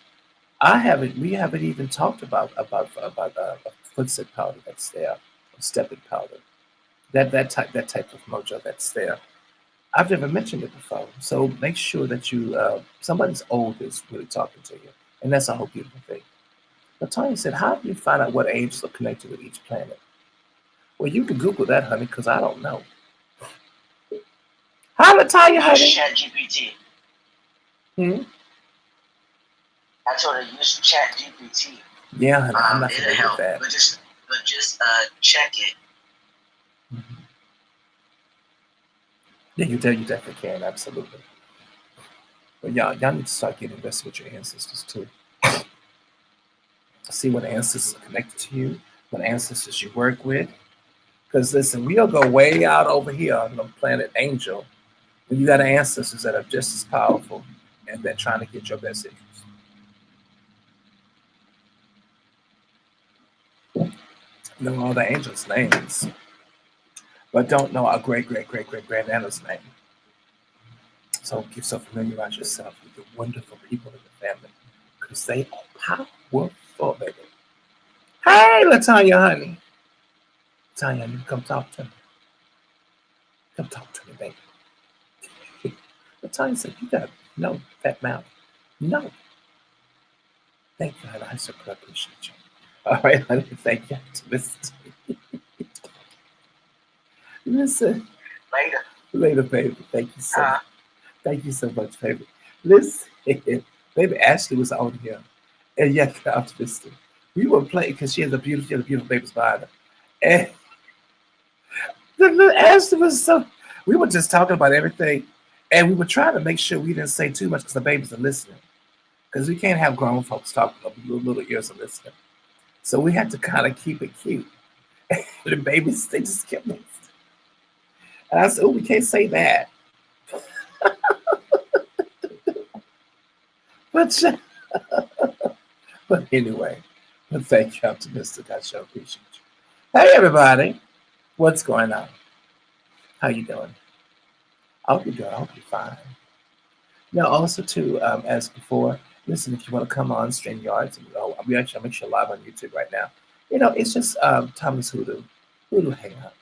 We haven't even talked about footset powder that's there, or stepping powder. That type of mojo that's there. I've never mentioned it before, so make sure that somebody's old is really talking to you, and that's a whole beautiful thing. Latonya said, "How do you find out what angels are connected with each planet?" Well, you can Google that, honey, because I don't know. Hi, Latonya, honey. Chat GPT. Hmm? I told her use Chat GPT. Yeah, honey, I'm not it'll familiar help, with that. but just check it. Mhm. Yeah, you definitely can, absolutely. But y'all need to start getting invested with your ancestors too. See what ancestors are connected to you, what ancestors you work with. Because listen, we'll go way out over here on the planet Angel, and you got ancestors that are just as powerful, and they're trying to get your best interest. Know all the angels' names, but don't know our great-great-great-great-granddad's name. So familiarize yourself with the wonderful people in the family, because they are powerful, baby. Hey, Latanya, honey. Latanya, you come talk to me. Come talk to me, baby. Latanya said, you got no fat mouth. No. Thank you, honey. I so appreciate you. All right, honey. Thank you. Listen. Later, baby. Thank you so much. Thank you so much, baby. Listen, baby Ashley was on here. And yeah, optimistic. We were playing because she has a beautiful baby's behind her. And the little Ashley was so, we were just talking about everything. And we were trying to make sure we didn't say too much because the babies are listening. Because we can't have grown folks talking, little ears are listening. So we had to kind of keep it cute. And the babies, they just kept listening. And I said, oh, we can't say that. But, but anyway, but thank you, optimistic. I sure appreciate you. Hey, everybody. What's going on? How you doing? I hope you're good. I hope you're fine. Now, also, too, as before, listen, if you want to come on StreamYards, we actually make sure live on YouTube right now. It's just Thomas Hoodoo Hangout.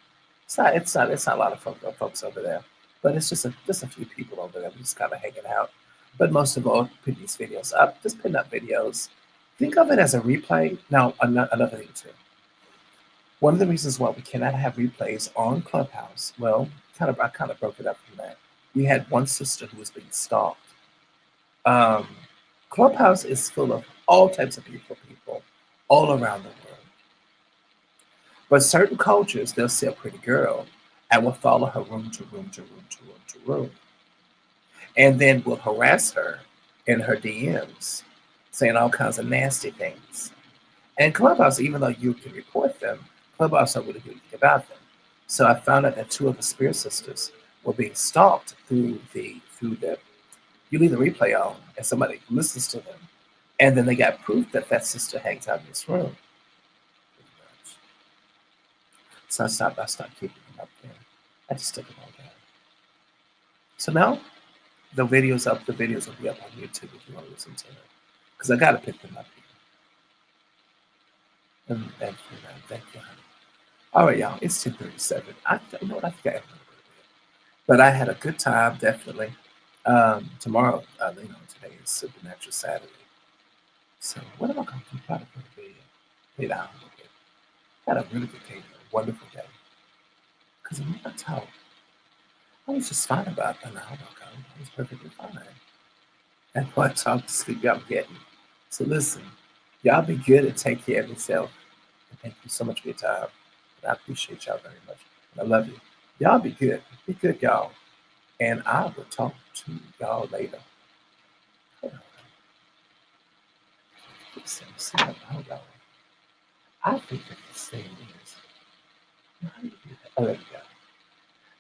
It's not a lot of folks over there. but it's just a few people over there. We're just kind of hanging out. But most of all, put these videos up. Just putting up videos. Think of it as a replay. Now, another thing too. One of the reasons why we cannot have replays on Clubhouse, well, I kind of broke it up from that. We had one sister who was being stalked. Clubhouse is full of all types of people all around the world. But certain cultures, they'll see a pretty girl and will follow her room to room to room to room to room, and then will harass her in her DMs, saying all kinds of nasty things. And Clubhouse, even though you can report them, Clubhouse don't really do anything about them. So I found out that two of the Spear sisters were being stalked through the you leave the replay on and somebody listens to them, and then they got proof that that sister hangs out in this room. So I stopped keeping them up there. I just took them all down. So now the videos will be up on YouTube if you want to listen to them. Because I gotta pick them up here. And thank you, man. Thank you, honey. All right, y'all. It's 10:37. You know what? I think I have a little bit. But I had a good time, definitely. Tomorrow, today is Supernatural Saturday. So what am I going to do? Probably put a video. Lay down a little bit. Had a really good day, a wonderful day. Because when I talk, I was just fine about an hour ago. I was perfectly fine. And what talk to sleep I'm getting. So listen, y'all be good and take care of yourself. And thank you so much for your time. And I appreciate y'all very much. And I love you. Y'all be good. Be good, y'all. And I will talk to y'all later. Hold on. Hold on. I think that this thing is. How do you do that? Oh, there we go.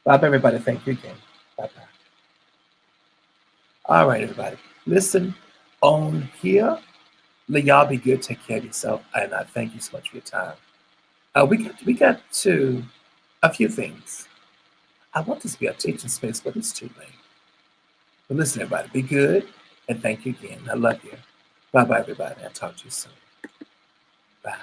Bye, everybody. Thank you again. Bye-bye. All right, everybody. Listen, on here, y'all be good. Take care of yourself. And I thank you so much for your time. We got to a few things. I want this to be a teaching space, but it's too late. But listen, everybody, be good. And thank you again. I love you. Bye-bye, everybody. I'll talk to you soon. Bye.